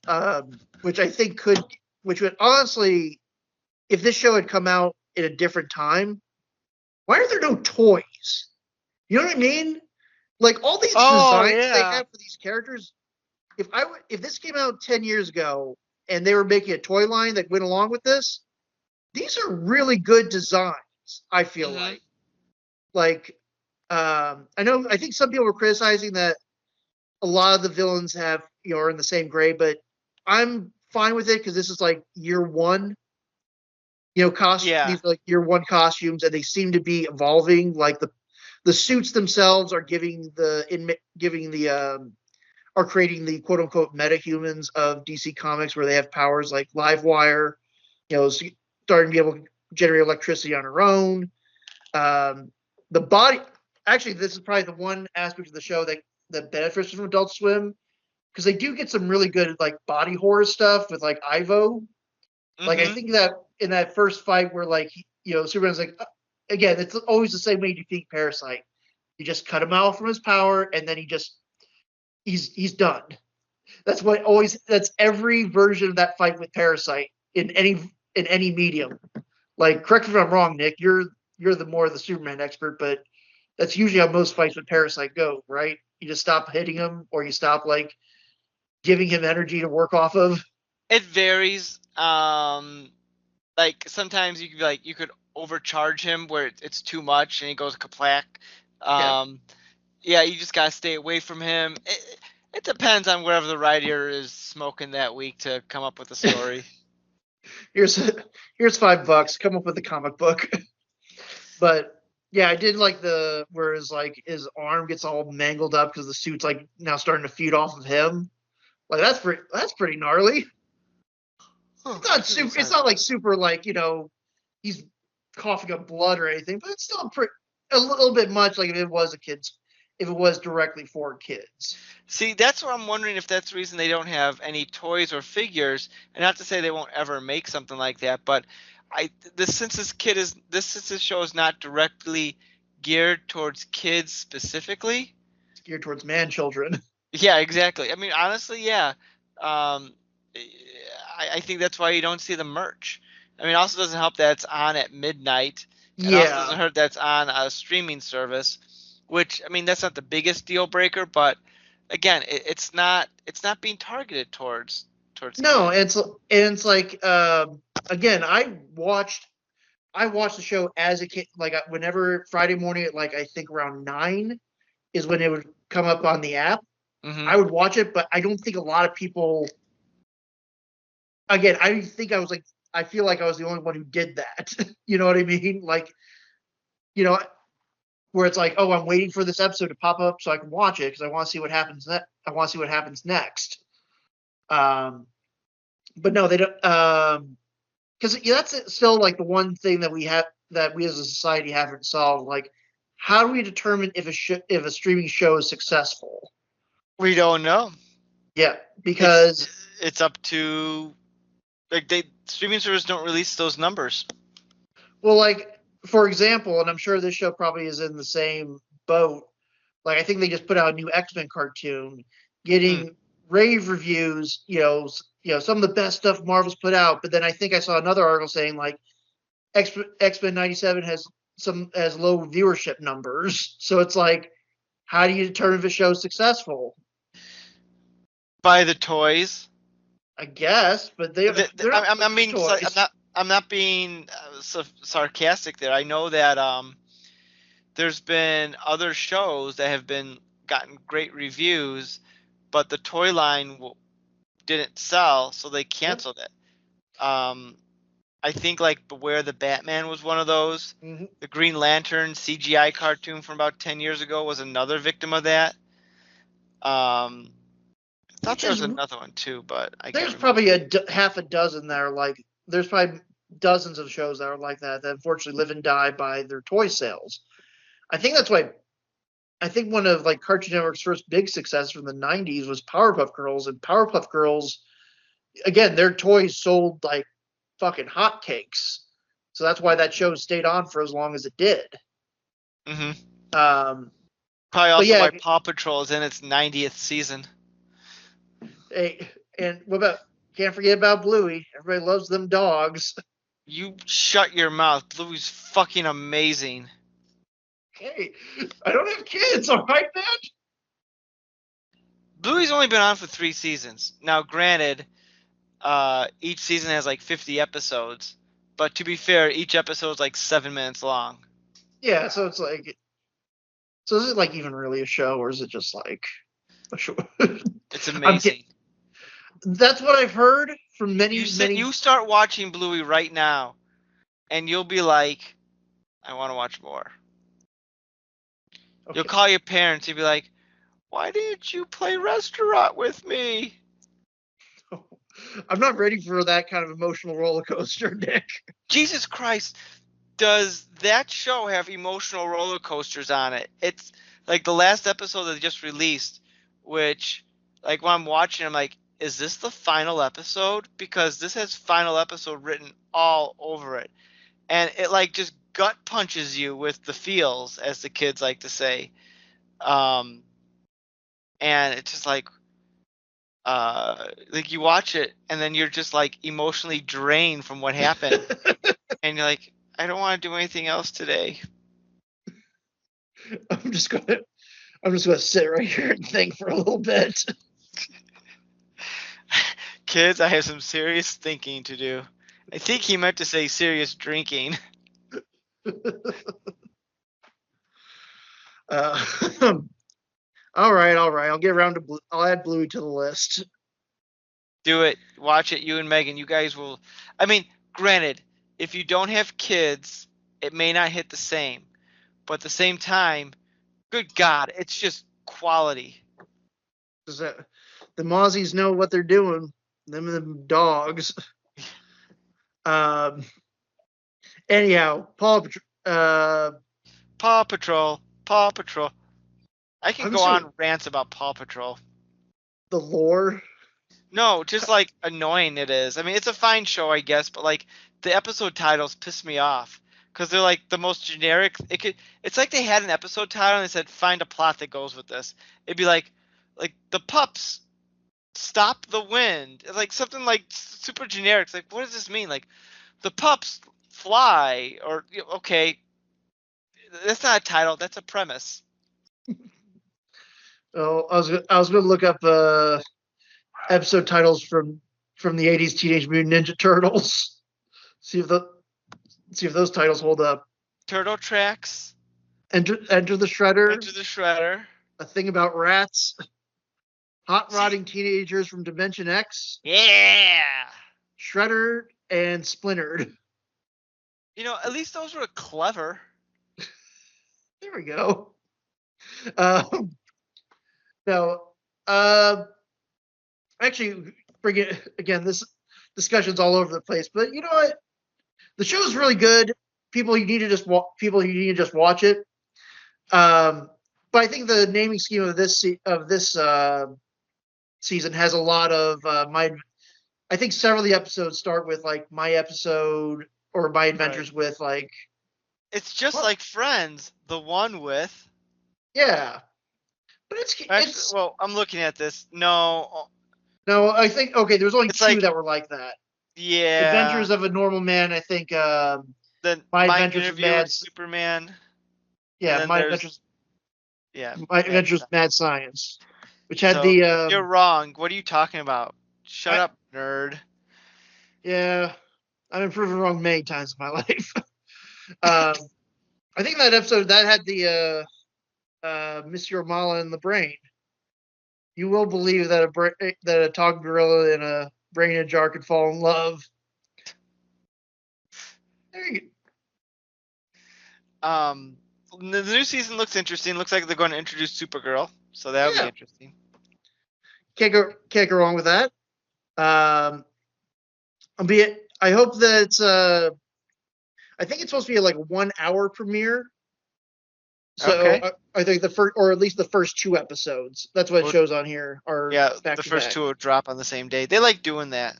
which I think which would honestly, if this show had come out in a different time, why are there no toys? You know what I mean? Like all these Oh designs they yeah. have for these characters. If this came out 10 years ago and they were making a toy line that went along with this, these are really good designs. I feel Mhm. like I think some people were criticizing that a lot of the villains are in the same grade, but I'm fine with it because this is like year one. Yeah. These are like year one costumes, and they seem to be evolving. Like the suits themselves are are creating the quote unquote metahumans of DC Comics, where they have powers like Livewire, starting to be able to generate electricity on her own. The body, actually, this is probably the one aspect of the show that benefits from Adult Swim, because they do get some really good like body horror stuff with like Ivo. Like I Mhm. think that in that first fight where like Superman's like, again, it's always the same way you defeat Parasite. You just cut him out from his power, and then he's done. That's every version of that fight with Parasite in any medium. Like, correct me if I'm wrong, Nick. You're the Superman expert, but that's usually how most fights with Parasite go, right? You just stop hitting him, or you stop like giving him energy to work off of. It varies. Like sometimes you could overcharge him where it's too much and he goes kaplack. Yeah. Um, yeah, you just gotta stay away from him. It depends on whatever the writer is smoking that week to come up with a story. here's here's $5. Come up with a comic book. But yeah, I did like where his arm gets all mangled up because the suit's like now starting to feed off of him. Like that's pretty gnarly. Oh, It's not excuse me, super. It's sorry. not like super like he's coughing up blood or anything, but it's still a little bit much like if it was directly for kids. See, that's what I'm wondering if that's the reason they don't have any toys or figures. And not to say they won't ever make something like that, but since this show is not directly geared towards kids specifically. It's geared towards man children. Yeah, exactly. I mean, honestly, yeah. Um, I think that's why you don't see the merch. I mean, it also doesn't help that it's on at midnight, and also doesn't Yeah. hurt that it's on a streaming service, which I mean, that's not the biggest deal breaker, but again, it's not being targeted towards No, kids. it's like again, I watched the show as a kid, like whenever Friday morning at like I think around 9 is when it would come up on the app. Hmm. I would watch it, but I don't think a lot of people. Again, I feel like I was the only one who did that. You know what I mean? Like, you know, where it's like, oh, I'm waiting for this episode to pop up so I can watch it because I want to see what happens. I want to see what happens next. Um, but no, they don't. Because that's still like the one thing that we as a society haven't solved. Like, how do we determine if a streaming show is successful? We don't know. Yeah, It's because it's up to like they streaming services don't release those numbers. well, like for example, and I'm sure this show probably is in the same boat. Like I think they just put out a new X-Men cartoon, Mm. getting rave reviews. Some of the best stuff Marvel's put out. But then I think I saw another article saying like X-Men '97 has low viewership numbers. So it's like, how do you determine if a show's successful? Buy the toys. I guess, but they're not I pushing the mean, so toys. I'm not being sarcastic there. I know that there's been other shows that have been gotten great reviews, but the toy line didn't sell, so they Yep. canceled it. I think like Beware the Batman was one of those. Mm-hmm. The Green Lantern CGI cartoon from about 10 years ago was another victim of that. I thought Which there is was another one too, but I can't there's remember. probably half a dozen that are like there's probably dozens of shows that are like that unfortunately live and die by their toy sales. I think that's why I think one of like Cartoon Network's first big success from the '90s was Powerpuff Girls, and Powerpuff Girls again their toys sold like fucking hotcakes, so that's why that show stayed on for as long as it did. Hmm. Um, Probably But also yeah, why Paw Patrol is in its 90th season. hey, and what about? Can't forget about Bluey. Everybody loves them dogs. You shut your mouth. Bluey's fucking amazing. Hey, I don't have kids, all right, man. Bluey's only been on for 3 seasons. Now, granted, each season has like 50 episodes, but to be fair, each episode is like 7 minutes long. Yeah, so it's like, so is it like even really a show, or is it just like a show? It's amazing. That's what I've heard from many. You start watching Bluey right now, and you'll be like, I want to watch more. Okay. You'll call your parents and be like, why didn't you play restaurant with me? I'm not ready for that kind of emotional roller coaster, Nick. Jesus Christ, does that show have emotional roller coasters on it? It's like the last episode that they just released, which, like, when I'm watching, I'm like, is this the final episode? Because this has final episode written all over it. And it, like, just gut punches you with the feels, as the kids like to say. And it's just like you watch it and then you're just like emotionally drained from what happened. And you're like, I don't want to do anything else today. I'm just gonna sit right here and think for a little bit. Kids, I have some serious thinking to do. I think he meant to say serious drinking. All right. I'll get around to Blue. I'll add Bluey to the list. Do it. Watch it. You and Megan, you guys will. I mean, granted, if you don't have kids, it may not hit the same. But at the same time, good God, it's just quality. Is that the Mozzies know what they're doing? Them and them dogs. Anyhow, Paw Patrol. Paw Patrol. I can I'm go sorry. on rants about Paw Patrol. The lore. No, just like annoying it is. I mean, it's a fine show, I guess, but like the episode titles piss me off because they're like the most generic. It's like they had an episode title and they said find a plot that goes with this. It'd be like the pups stop the wind. Like something like super generic. It's like, what does this mean? Like the pups fly, or okay, that's not a title. That's a premise. Oh, I was gonna look up episode titles from the '80s Teenage Mutant Ninja Turtles. See if those titles hold up. Turtle Tracks. Enter the Shredder. Enter the Shredder. A Thing About Rats. Hot Rodding Teenagers from Dimension X. Yeah. Shredder and Splintered. You know, at least those were clever. There we go. No. Actually, bring it again. This discussion's all over the place, but you know what? The show's really good. People, you need to just watch it. But I think the naming scheme of this season has a lot of my. I think several of the episodes start with like my episode or my adventures with like. It's just like Friends, the one with. Yeah, but Actually, well, I'm looking at this. No, I think okay. There's only two like, that were like that. Yeah. Adventures of a Normal Man. I think. My Adventures with Mad Superman. Yeah, My Adventures. Yeah. My Adventures with Mad Science, which had the. You're wrong. What are you talking about? Shut up, nerd. Yeah, I've been proven wrong many times in my life. I think that episode that had the Monsieur Mala in the brain. You will believe that a talking gorilla and a brain in a jar could fall in love. There you go. The new season looks interesting. Looks like they're going to introduce Supergirl, so that'll be interesting. Can't go wrong with that. Albeit, I hope that I think it's supposed to be like a 1 hour premiere. So okay. I think the first, or at least the first 2 episodes. That's what it shows on here. Are the first 2 will drop on the same day. They like doing that.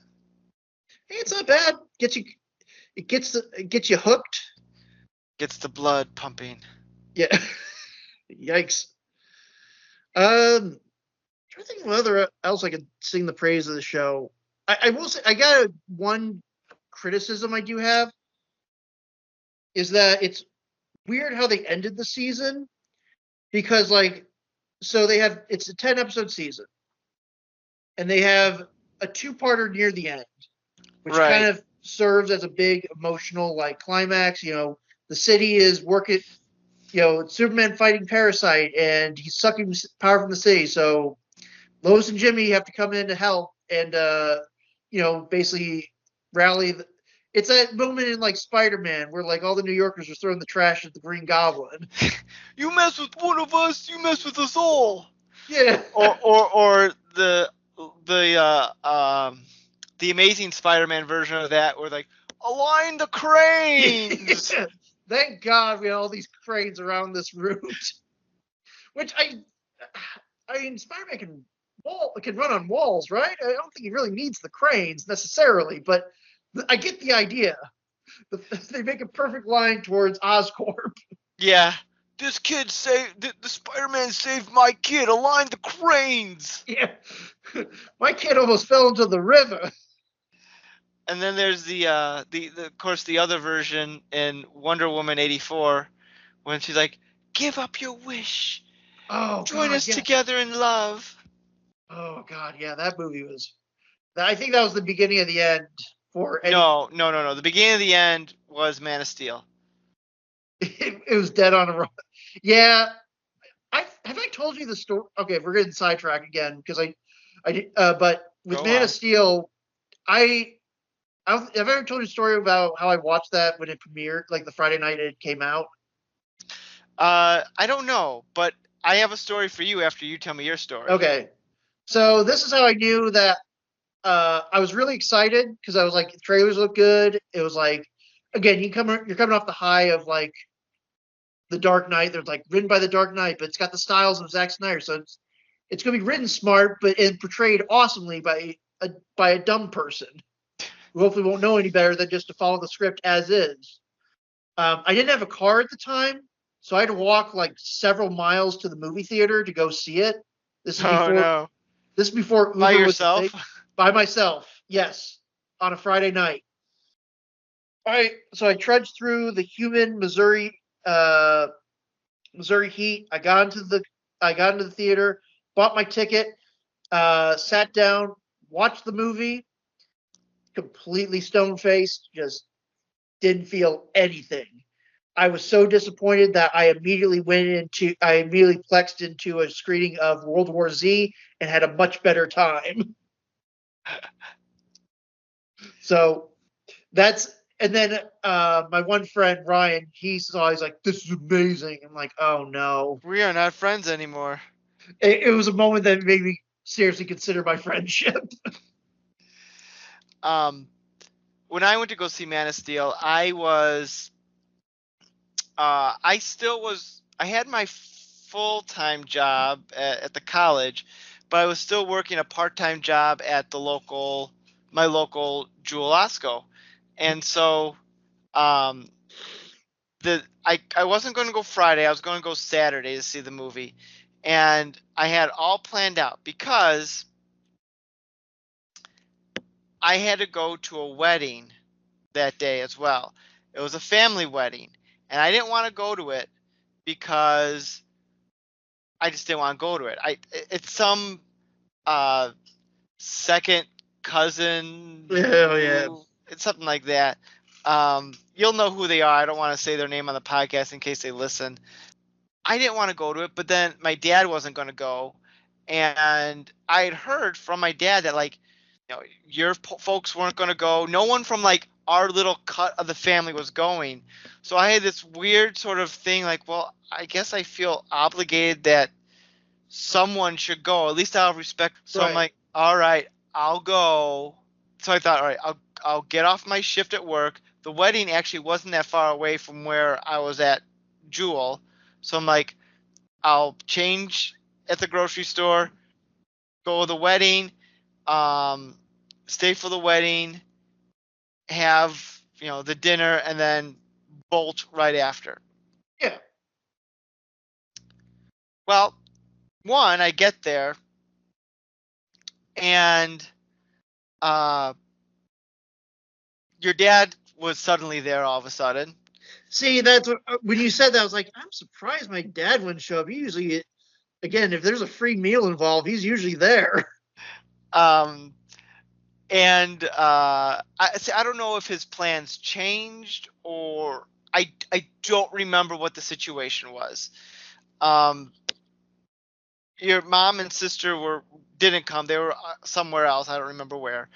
Hey, it's not bad. It gets you hooked. Gets the blood pumping. Yeah. Yikes. Trying to think of whether else I could sing the praise of the show. I will say I got one criticism I do have is that it's weird how they ended the season because so they have it's a 10 episode season and they have a two-parter near the end, which kind Right. of serves as a big emotional climax. The city is working. Superman fighting Parasite and he's sucking power from the city. So Lois and Jimmy have to come in to help and basically rally. It's that moment in Spider-Man where all the New Yorkers are throwing the trash at the Green Goblin. You mess with one of us, you mess with us all. Yeah. Or the Amazing Spider-Man version of that, where align the cranes. Thank God we have all these cranes around this route. Which I mean, Spider-Man can run on walls, right? I don't think he really needs the cranes necessarily, but I get the idea. They make a perfect line towards Oscorp. Yeah. This kid saved the Spider-Man saved my kid. Align the cranes. Yeah, my kid almost fell into the river. And then there's the of course the other version in Wonder Woman 84 when she's like, "Give up your wish. Oh Join God, us yes. together in love." Oh God, yeah, that movie was. I think that was the beginning of the end for any. No. The beginning of the end was Man of Steel. It was dead on arrival. Yeah, have I told you the story? Okay, we're getting sidetracked again because but with Go Man on. of Steel, have I ever told you a story about how I watched that when it premiered, like the Friday night it came out? I don't know, but I have a story for you after you tell me your story. Okay, so this is how I knew that I was really excited because I was like, the trailers look good. It was like, again, you're coming off the high of the Dark Knight. There's written by the Dark Knight, but it's got the styles of Zack Snyder, so it's going to be written smart, but and portrayed awesomely by a dumb person who hopefully won't know any better than just to follow the script as is. I didn't have a car at the time, so I had to walk several miles to the movie theater to go see it. This is Oh before no. this is before By Uber was a yourself? thing. By myself, yes, on a Friday night. All right, so I trudged through the humid Missouri heat. I got into the theater, bought my ticket, sat down, watched the movie, completely stone faced, just didn't feel anything. I was so disappointed that I immediately plexed into a screening of World War Z and had a much better time. So that's and then my one friend Ryan, he's like, "This is amazing." I'm like, "Oh no!" We are not friends anymore. It was a moment that made me seriously consider my friendship. Um, when I went to go see Man of Steel, I had my full-time job at the college, but I was still working a part-time job at my local Jewel Osco. And so, um, I wasn't going to go Friday. I was going to go Saturday to see the movie, and I had all planned out because I had to go to a wedding that day as well. It was a family wedding, and I didn't want to go to it because I just didn't want to go to it. It's some uh second cousin Oh yeah. who it's something like that. You'll know who they are. I don't want to say their name on the podcast in case they listen. I didn't want to go to it, but then my dad wasn't going to go, and I had heard from my dad that your folks weren't going to go. No one from our little cut of the family was going. So I had this weird sort of thing well, I guess I feel obligated that someone should go, at least out of respect. So I'm Right. like, all right, I'll go. So I thought, all right, I'll get off my shift at work. The wedding actually wasn't that far away from where I was at Jewel. So I'm like, I'll change at the grocery store, go to the wedding, um, stay for the wedding, have the dinner, and then bolt right after. Yeah. Well, one, I get there, and your dad was suddenly there all of a sudden. See, that's what, when you said that, I was like, I'm surprised my dad wouldn't show up. He usually, again, if there's a free meal involved, he's usually there. Um, and I don't know if his plans changed, or I don't remember what the situation was. Um, your mom and sister didn't come. They were somewhere else. I don't remember where.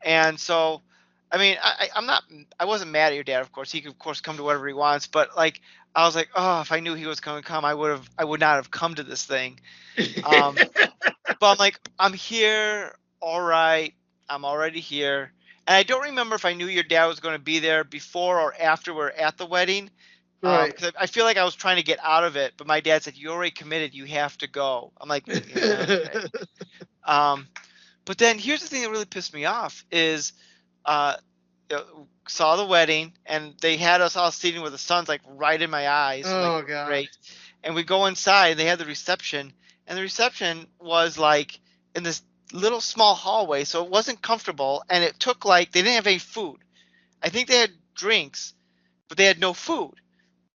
And so, I mean, I wasn't mad at your dad. Of course, he could of course come to whatever he wants. But like, I was like, oh, if I knew he was going to come, I would not have come to this thing. Um, but I'm like, I'm here. All right, I'm already here. And I don't remember if I knew your dad was going to be there before or after we're at the wedding. Right. Because I feel like I was trying to get out of it, but my dad said, "You already committed. You have to go." I'm like, yeah, okay. Um, but then here's the thing that really pissed me off is, uh, saw the wedding and they had us all seating with the sun's like right in my eyes. I'm like, Oh God. great. And we go inside and they had the reception, and the reception was like in this little small hallway, so it wasn't comfortable, and it took like they didn't have any food. I think they had drinks, but they had no food,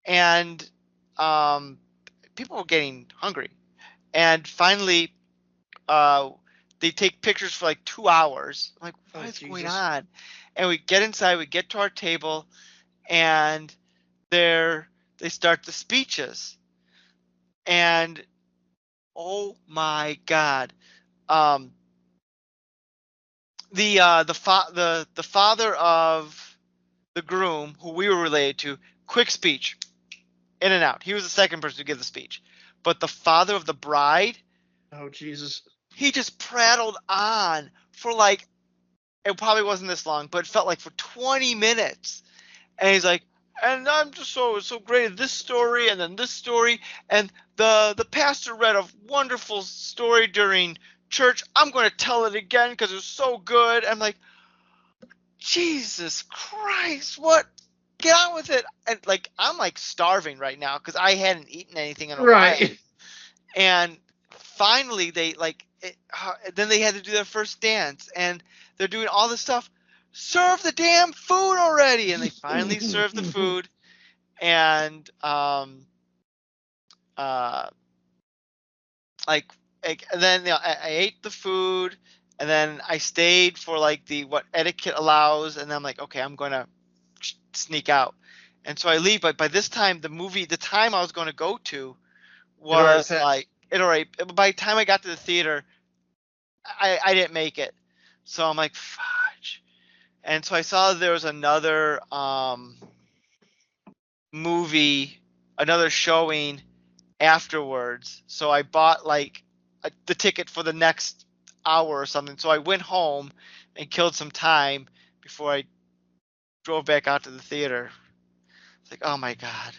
and um, people were getting hungry. And finally, uh, they take pictures for like 2 hours. I'm like, what is going Jesus. on? And we get inside, we get to our table, and they start the speeches. And oh my God. Um, the father of the groom, who we were related to, quick speech, in and out. He was the second person to give the speech. But the father of the bride, Oh Jesus. he just prattled on for like, it probably wasn't this long, but it felt like for 20 minutes. And he's like, and I'm just so great at this story and then this story, and the pastor read a wonderful story during church. I'm going to tell it again because it's so good. I'm like, Jesus Christ, what? Get on with it. And like, I'm like starving right now because I hadn't eaten anything in a while. Right. And finally they like then they had to do their first dance, and they're doing all this stuff. Serve the damn food already. And they finally served the food. And uh like and then I ate the food, and then I stayed for like the what etiquette allows, and then I'm like, okay, I'm going to sneak out. And so I leave, but by this time the time I was going to go to was like it already, by the time I got to the theater, I didn't make it. So I'm like, fudge. And so I saw there was another movie, another showing afterwards. So I bought like the ticket for the next hour or something. So I went home and killed some time before I drove back out to the theater. It's like, oh my God.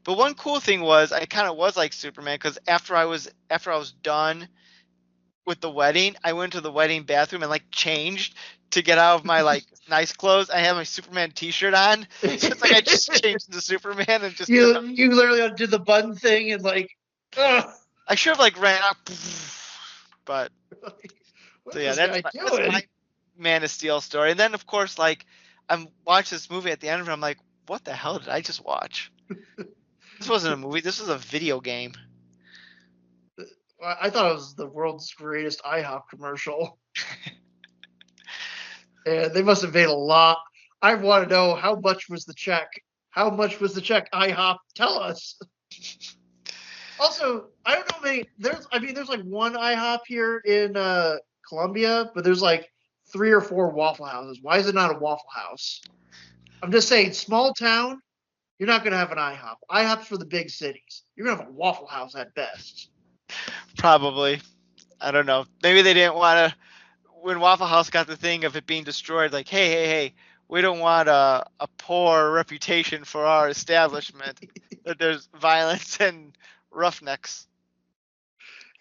But one cool thing was I kind of was like Superman, because after I was done with the wedding, I went to the wedding bathroom and like changed to get out of my like nice clothes. I had my Superman T-shirt on, so it's like I just changed into Superman and just you literally did the button thing and like, ugh. I should have like ran out, but What so is yeah, this that's guy that's doing? my Man of Steel story. And then of course, like, I'm watching this movie at the end of it, I'm like, what the hell did I just watch? This wasn't a movie. This was a video game. I thought it was the world's greatest IHOP commercial. And they must have made a lot. I want to know, how much was the check? How much was the check? IHOP, tell us. Also, I don't know many. There's like one IHOP here in Columbia, but there's like 3 or 4 Waffle Houses. Why is it not a Waffle House? I'm just saying, small town, you're not gonna have an IHOP. IHOP's for the big cities. You're gonna have a Waffle House at best. Probably. I don't know. Maybe they didn't want to. When Waffle House got the thing of it being destroyed, like, hey, we don't want a poor reputation for our establishment, that there's violence and roughnecks.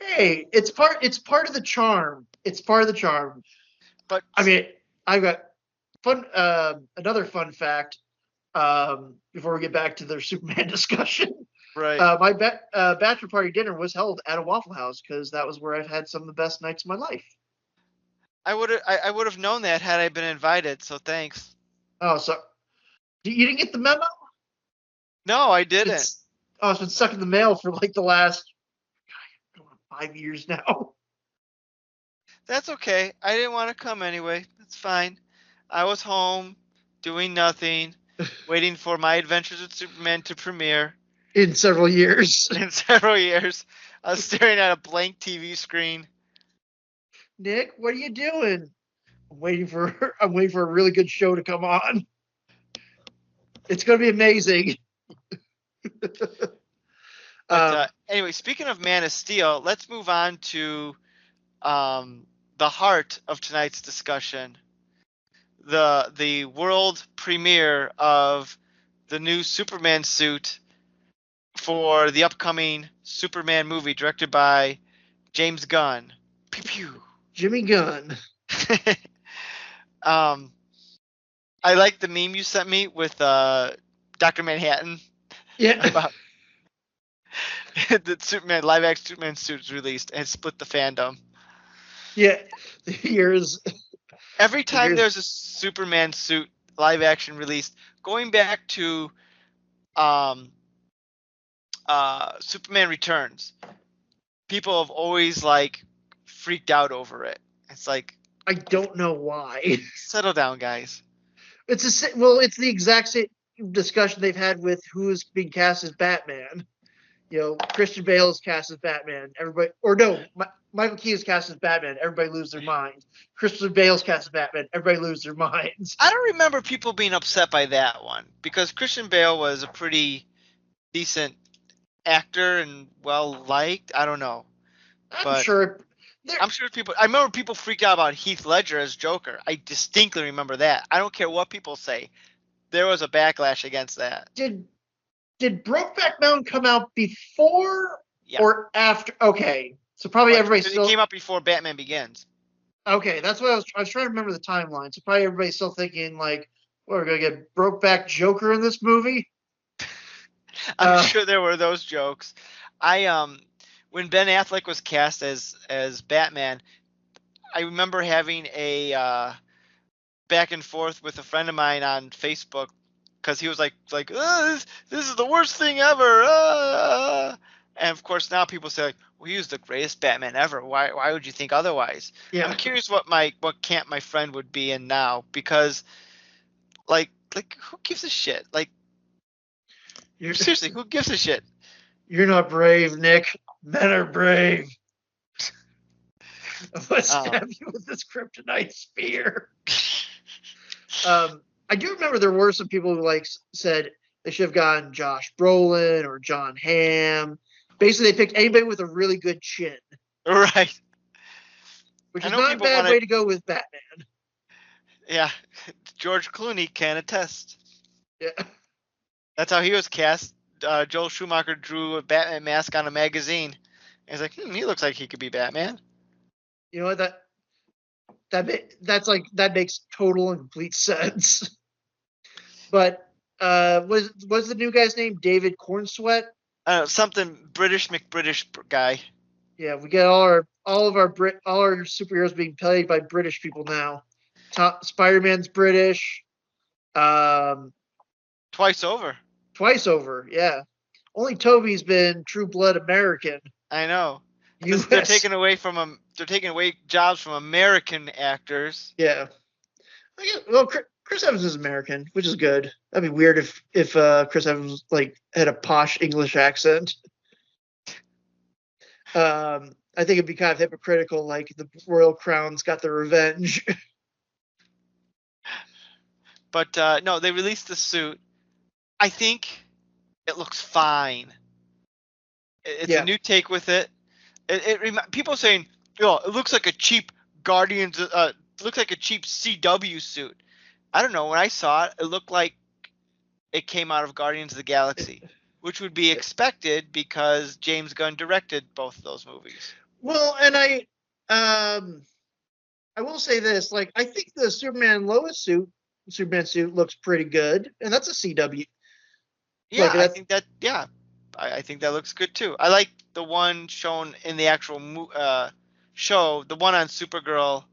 Hey, it's part of the charm. It's part of the charm. But I mean, I've got another fun fact before we get back to their Superman discussion. Right. My bachelor party dinner was held at a Waffle House because that was where I've had some of the best nights of my life. I would have known that had I been invited. So thanks. Oh, so you didn't get the memo? No, I didn't. It's been stuck in the mail for like the last 5 years now. That's okay. I didn't want to come anyway. That's fine. I was home doing nothing, waiting for My Adventures with Superman to premiere In several years. in several years. I was staring at a blank TV screen. Nick, what are you doing? I'm waiting for a really good show to come on. It's gonna be amazing. But anyway, speaking of Man of Steel, let's move on to the heart of tonight's discussion. The world premiere of the new Superman suit for the upcoming Superman movie directed by James Gunn. Pew pew. Jimmy Gunn. I like the meme you sent me with Dr. Manhattan Yeah. about the Superman live action Superman suit was released and split the fandom. Yeah. Here's Every time there's a Superman suit live action released, going back to Superman Returns, people have always like freaked out over it. It's like, I don't know why. settle down, guys. It's the exact same discussion they've had with who's being cast as Batman. Christian Bale is cast as Batman. Michael Keaton is cast as Batman. Everybody lose their minds. Christian Bale's cast as Batman. Everybody lose their minds. I don't remember people being upset by that one because Christian Bale was a pretty decent actor and well liked. I don't know. I'm sure people. I remember people freaked out about Heath Ledger as Joker. I distinctly remember that. I don't care what people say. There was a backlash against that. Did Brokeback Mountain come out before or after? Okay, so probably everybody still. It came out before Batman Begins. Okay, that's what I was trying to remember the timeline. So probably everybody's still thinking like, we're gonna get Brokeback Joker in this movie. I'm sure there were those jokes. When Ben Affleck was cast as Batman, I remember having a back and forth with a friend of mine on Facebook because he was like, this is the worst thing ever. And of course now people say like, well, he was the greatest Batman ever. Why would you think otherwise? Yeah. I'm curious what camp my friend would be in now because like who gives a shit? Like seriously, who gives a shit? You're not brave, Nick. Men are brave. Let's stab you with this kryptonite spear. I do remember there were some people who said they should have gotten Josh Brolin or John Hamm. Basically, they picked anybody with a really good chin. Right. Which is not a bad way to go with Batman. Yeah. George Clooney can attest. Yeah. That's how he was cast. Joel Schumacher drew a Batman mask on a magazine. And he's like, he looks like he could be Batman. You know what? That makes total and complete sense. But was the new guy's name David Cornsweet? Something British McBritish guy. Yeah, we get all our superheroes being played by British people now. Spider-Man's British. Twice over. Yeah. Only Toby's been true blood American. I know. They're taking away jobs from American actors. Yeah. Well, Chris Evans is American, which is good. That'd be weird if Chris Evans had a posh English accent. I think it'd be kind of hypocritical, like the Royal Crown's got their revenge. But no, they released the suit. I think it looks fine. It's a new take with it. People saying, it looks like a cheap Guardians. Looks like a cheap CW suit. I don't know. When I saw it, it looked like it came out of Guardians of the Galaxy, which would be expected because James Gunn directed both of those movies. Well, and I will say this: I think the Superman suit looks pretty good, and that's a CW. Yeah, I think that. Yeah. I think that looks good too. I like the one shown in the actual show. The one on Supergirl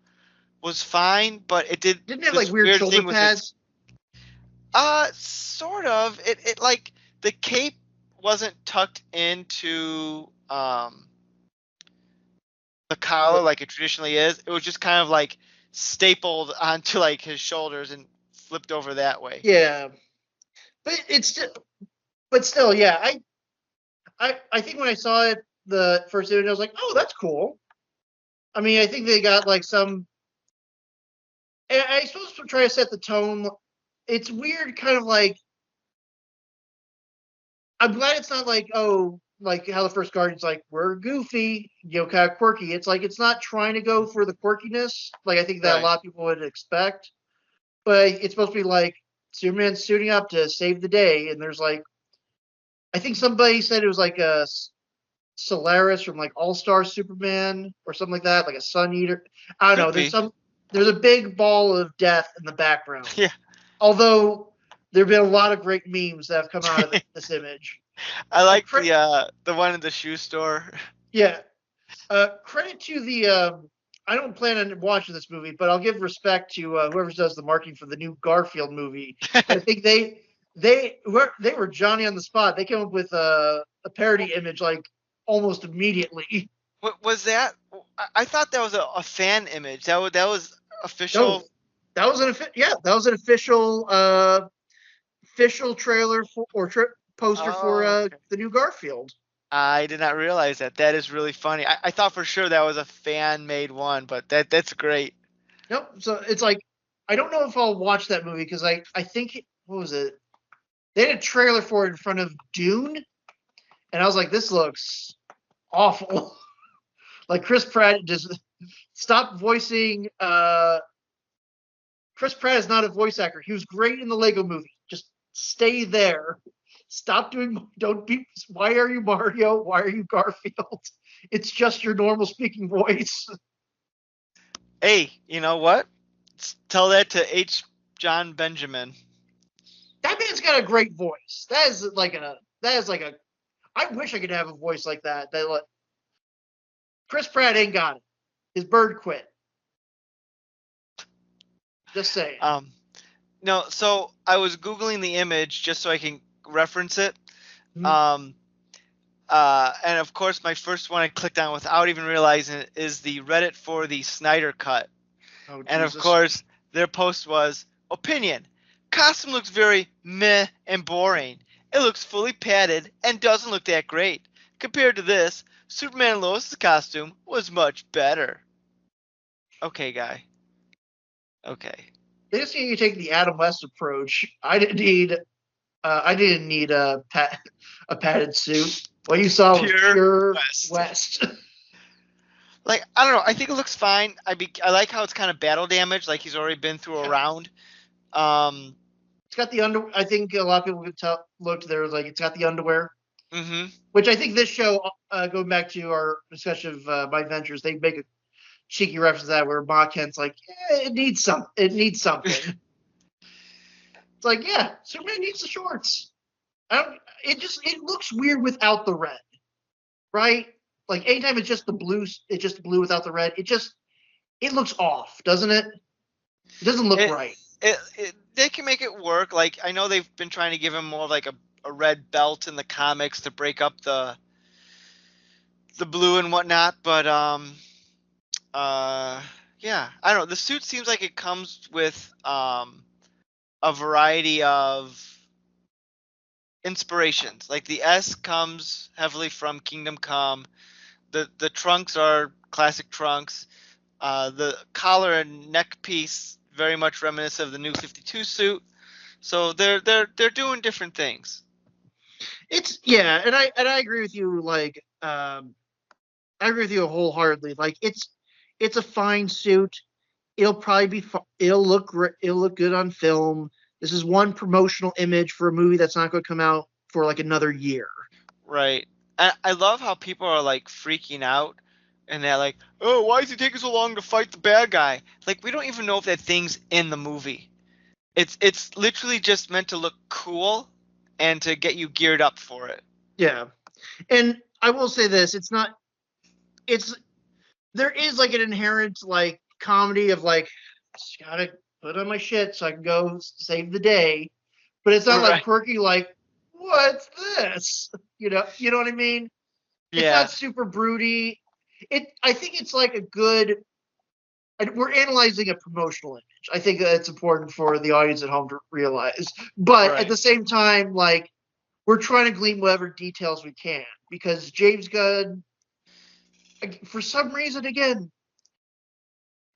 was fine, but it did Didn't it have like this weird weird shoulder thing with its pads? sort of. It like the cape wasn't tucked into the collar like it traditionally is. It was just kind of like stapled onto like his shoulders and flipped over that way. Yeah, but still, yeah. I think when I saw it the first image, I was like, oh, that's cool. I mean, I think they got like some. And I suppose to try to set the tone. It's weird, kind of like. I'm glad it's not like, oh, like how the first Guardian's like, we're goofy, kind of quirky. It's like it's not trying to go for the quirkiness, like I think that a Right. lot of people would expect. But it's supposed to be like Superman suiting up to save the day, and there's like, I think somebody said it was like a Solaris from like All Star Superman or something like that, like a Sun Eater. I don't know. Could be. There's a big ball of death in the background. Yeah. Although there have been a lot of great memes that have come out of this image. I like Cre- the one in the shoe store. yeah. Credit to the. I don't plan on watching this movie, but I'll give respect to whoever does the marketing for the new Garfield movie. I think they were Johnny on the spot. They came up with a parody image like almost immediately. What was that? I thought that was a fan image. That was official. No, that was an official trailer poster for Okay. the new Garfield. I did not realize that. That is really funny. I thought for sure that was a fan made one, but that's great. Nope. So it's like I don't know if I'll watch that movie because I think what was it? They had a trailer for it in front of Dune, and I was like, this looks awful. Like Chris Pratt just stop voicing. Chris Pratt is not a voice actor. He was great in the Lego movie. Just stay there. Stop doing. Don't be. Why are you Mario? Why are you Garfield? It's just your normal speaking voice. Hey, you know what? Tell that to H. John Benjamin. That man's got a great voice. That is like a. I wish I could have a voice like that. Chris Pratt ain't got it. His bird quit. Just saying. No, so I was Googling the image just so I can reference it. Mhm. And of course, my first one I clicked on without even realizing it is the Reddit for the Snyder Cut. Oh, And of Jesus. course, their post was opinion. Costume looks very meh and boring. It looks fully padded and doesn't look that great. Compared to this, Superman and Lois' costume was much better. Okay, guy. Okay. They just need to take the Adam West approach. I didn't need a padded suit. What you saw was Pure pure West. West. Like, I don't know. I think it looks fine. I like how it's kind of battle damage, like he's already been through a round. It's got the under. I think a lot of people could tell. Looked there, like it's got the underwear, Mm-hmm. which I think this show, going back to our discussion of My Adventures, they make a cheeky reference to that where Ma Kent's like, it needs some. It needs something. It's like, yeah, Superman needs the shorts. It looks weird without the red, right? Like anytime it's just the blue without the red. It looks off, doesn't it? It doesn't look right. They can make it work. Like, I know they've been trying to give him more of like a red belt in the comics to break up the blue and whatnot, but yeah, I don't know. The suit seems like it comes with a variety of inspirations. Like the S comes heavily from Kingdom Come. The trunks are classic trunks. The collar and neck piece very much reminiscent of the New 52 suit. So they're doing different things. And I agree with you. Like, I agree with you wholeheartedly. Like, it's a fine suit. It'll probably be. It'll look great. It'll look good on film. This is one promotional image for a movie that's not going to come out for like another year. Right. I love how people are like freaking out and they're like, oh, why is he taking so long to fight the bad guy? Like, we don't even know if that thing's in the movie. It's literally just meant to look cool and to get you geared up for it. Yeah. And I will say this, there is like an inherent like comedy of like, just gotta put on my shit so I can go save the day. But it's not like Right. quirky like, what's this? You know what I mean? It's Yeah. not super broody. I think it's like a good. We're analyzing a promotional image. I think that's important for the audience at home to realize. But at Right. the same time, like we're trying to glean whatever details we can because James Gunn, for some reason, again,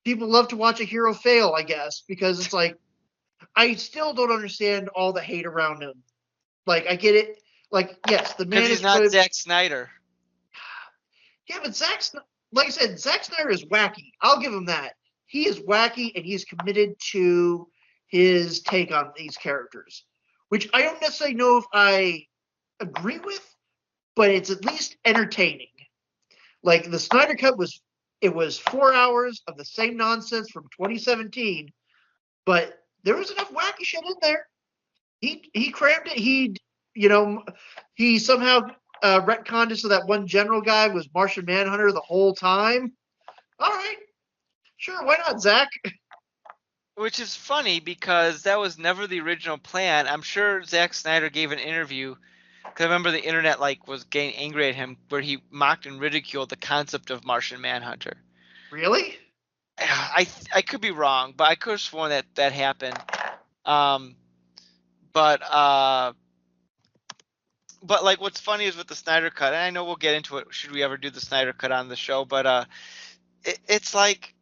people love to watch a hero fail. I guess because it's like I still don't understand all the hate around him. Like I get it. Like yes, the Because man he's is not put. Zack Snyder. Yeah, but like I said, Zack Snyder is wacky. I'll give him that. He is wacky and he's committed to his take on these characters, which I don't necessarily know if I agree with, but it's at least entertaining. Like the Snyder Cut was 4 hours of the same nonsense from 2017, but there was enough wacky shit in there. He crammed it. You know he somehow retconned it so that one general guy was Martian Manhunter the whole time. All right, sure, why not, Zach? Which is funny because that was never the original plan. I'm sure Zack Snyder gave an interview because I remember the internet like was getting angry at him where he mocked and ridiculed the concept of Martian Manhunter. Really? I could be wrong, but I could have sworn that that happened. Um, but uh, but like what's funny is with the Snyder Cut, and I know we'll get into it. Should we ever do the Snyder Cut on the show? But it's like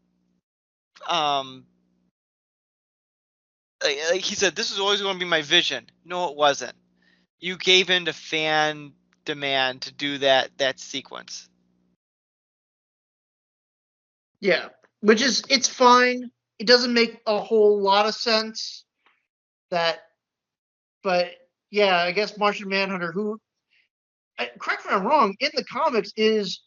um like he said, this was always going to be my vision. No, it wasn't. You gave in to fan demand to do that sequence. Yeah. Which is it's fine. It doesn't make a whole lot of sense. That, but yeah, I guess Martian Manhunter, who correct me if I'm wrong, in the comics is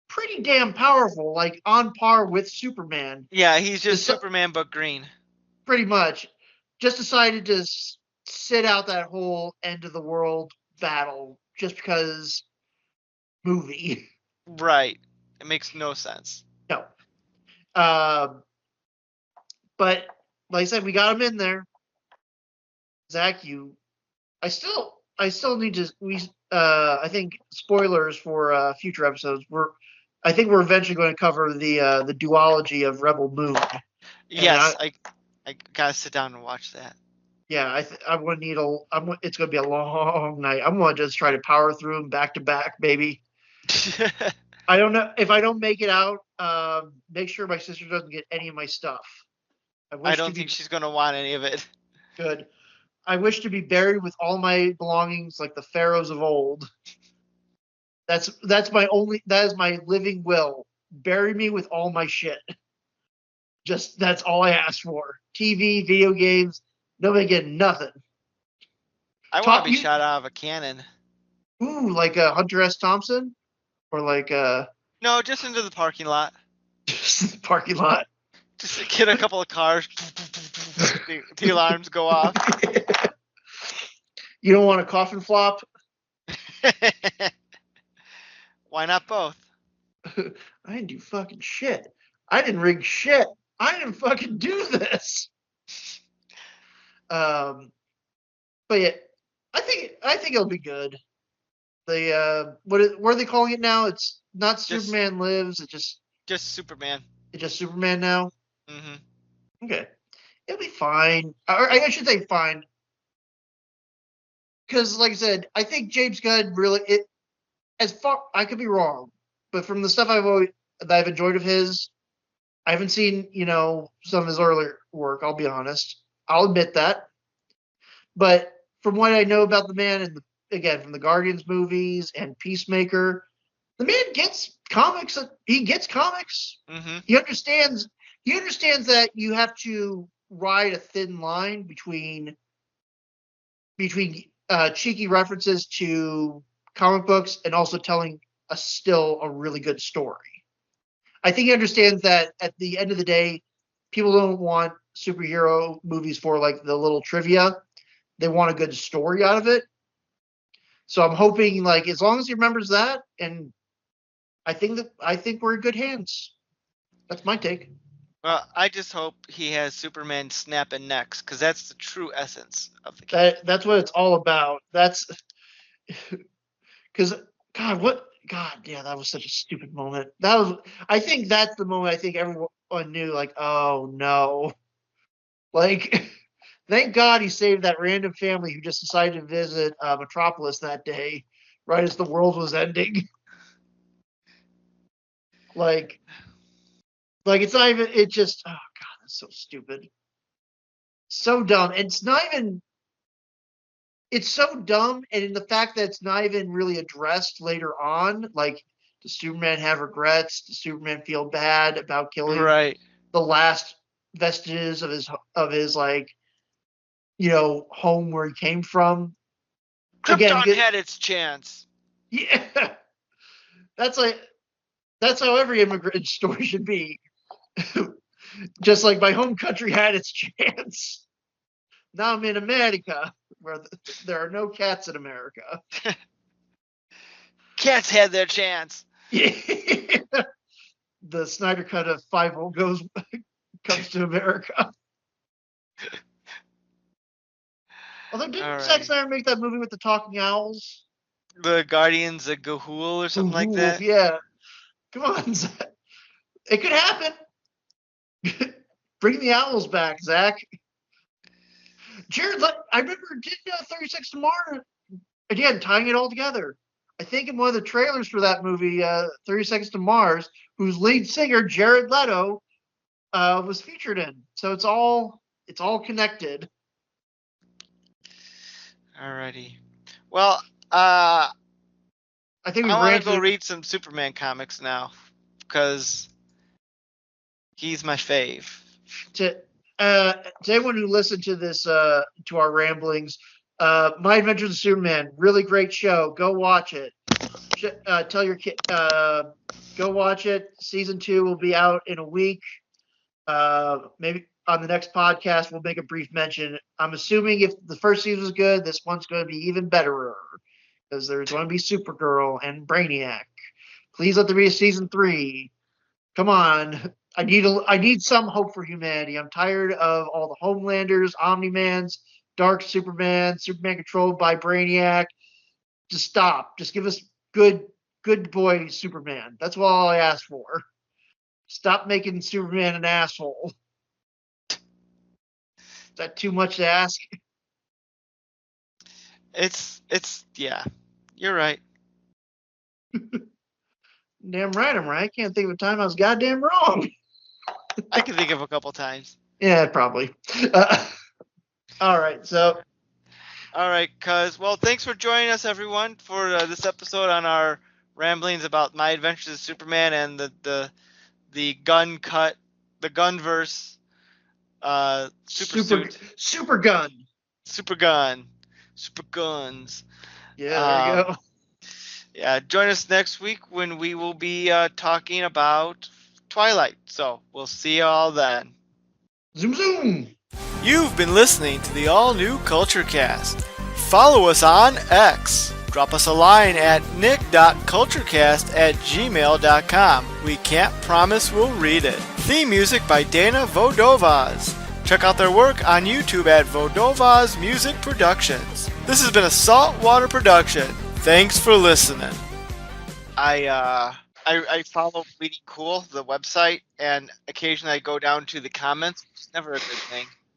pretty damn powerful, like on par with Superman. Yeah, he's just Just Superman but green. pretty much, just decided to sit out that whole end of the world battle just because movie. Right. It makes no sense. No. Um, but like I said, we got him in there. Zach, I still need to. I think spoilers for future episodes. I think we're eventually going to cover the duology of Rebel Moon. And Yes, I gotta sit down and watch that. yeah, I'm going to need it's going to be a long night. I'm going to just try to power through them back to back, baby. I don't know if I don't make it out. Make sure my sister doesn't get any of my stuff. I I wish to don't think be she's gonna want any of it. good. I wish to be buried with all my belongings like the pharaohs of old. That is my living will. Bury me with all my shit. Just that's all I ask for. TV, video games, nobody getting nothing. I want to Top be you shot out of a cannon. Ooh, like Hunter S. Thompson? Or like No, just into the parking lot. just the parking lot. Just get a couple of cars. The alarms go off. You don't want a coffin flop? Why not both? I didn't do fucking shit. I didn't rig shit. I didn't fucking do this. But yeah, I think it'll be good. What are they calling it now? It's not Just Superman Lives. just Superman. It's just Superman now. Hmm. Okay, it'll be fine. Or I should say fine, because like I said, I think James Gunn really as far I could be wrong, but from the stuff that I've enjoyed of his, I haven't seen some of his earlier work. I'll be honest. I'll admit that. But from what I know about the man, and again from the Guardians movies and Peacemaker, the man gets comics. He gets comics. Hmm. He understands. He understands that you have to ride a thin line between cheeky references to comic books and also telling still a really good story. I think he understands that at the end of the day, people don't want superhero movies for like the little trivia. They want a good story out of it. So I'm hoping, like, as long as he remembers that, and I think we're in good hands. That's my take. Well, I just hope he has Superman snapping necks, because that's the true essence of the character. That's what it's all about. That's because yeah, that was such a stupid moment. I think that's the moment I think everyone knew, like, oh no, like, thank God he saved that random family who just decided to visit Metropolis that day, right as the world was ending. like, it's not even. It just, oh God, that's so stupid, so dumb. And it's not even. It's so dumb, and in the fact that it's not even really addressed later on, like, does Superman have regrets? Does Superman feel bad about killing Right. the last vestiges of his like, home where he came from? Again, Krypton had its chance. yeah, that's like that's how every immigrant story should be. Just like my home country had its chance. Now I'm in America, where there are no cats in America. Cats had their chance. The Snyder cut of 5 comes to America. Although didn't Zack Snyder make that movie with the talking owls? The Guardians of Gahul or something like that? Yeah. Come on, Zach. It could happen. Bring the owls back, Zach. Jared, I remember did 36 to Mars. Again, tying it all together. I think in one of the trailers for that movie, 30 Seconds to Mars, whose lead singer, Jared Leto, was featured in. So it's all connected. Alrighty. Well, I think I want to go read some Superman comics now, because he's my fave. To anyone who listened to this, to our ramblings, My Adventures of Superman, really great show. Go watch it. Tell your kid, go watch it. Season 2 will be out in a week. Maybe on the next podcast we'll make a brief mention. I'm assuming if the first season was good, this one's going to be even betterer, because there's going to be Supergirl and Brainiac. Please let there be a season 3. Come on. I need some hope for humanity. I'm tired of all the Homelanders, Omni-Mans, Dark Superman, Superman controlled by Brainiac. Just stop. Just give us good boy Superman. That's all I ask for. Stop making Superman an asshole. Is that too much to ask? It's yeah. You're right. Damn right I'm right. I can't think of a time I was goddamn wrong. I can think of a couple times. Yeah, probably. All right, so. All right, well, thanks for joining us, everyone, for this episode on our ramblings about My Adventures of Superman and the Gunverse, Super guns. Yeah, there you go. Yeah, join us next week when we will be talking about Twilight. So we'll see you all then. Zoom zoom. You've been listening to the all-new Culture Cast. Follow us on X. Drop us a line at nick.culturecast@gmail.com. We can't promise we'll read it. Theme music by Dana Vodovaz. Check out their work on YouTube at Vodovaz Music Productions. This has been a Saltwater production. Thanks for listening. I follow Bleeding Cool, the website, and occasionally I go down to the comments. It's never a good thing.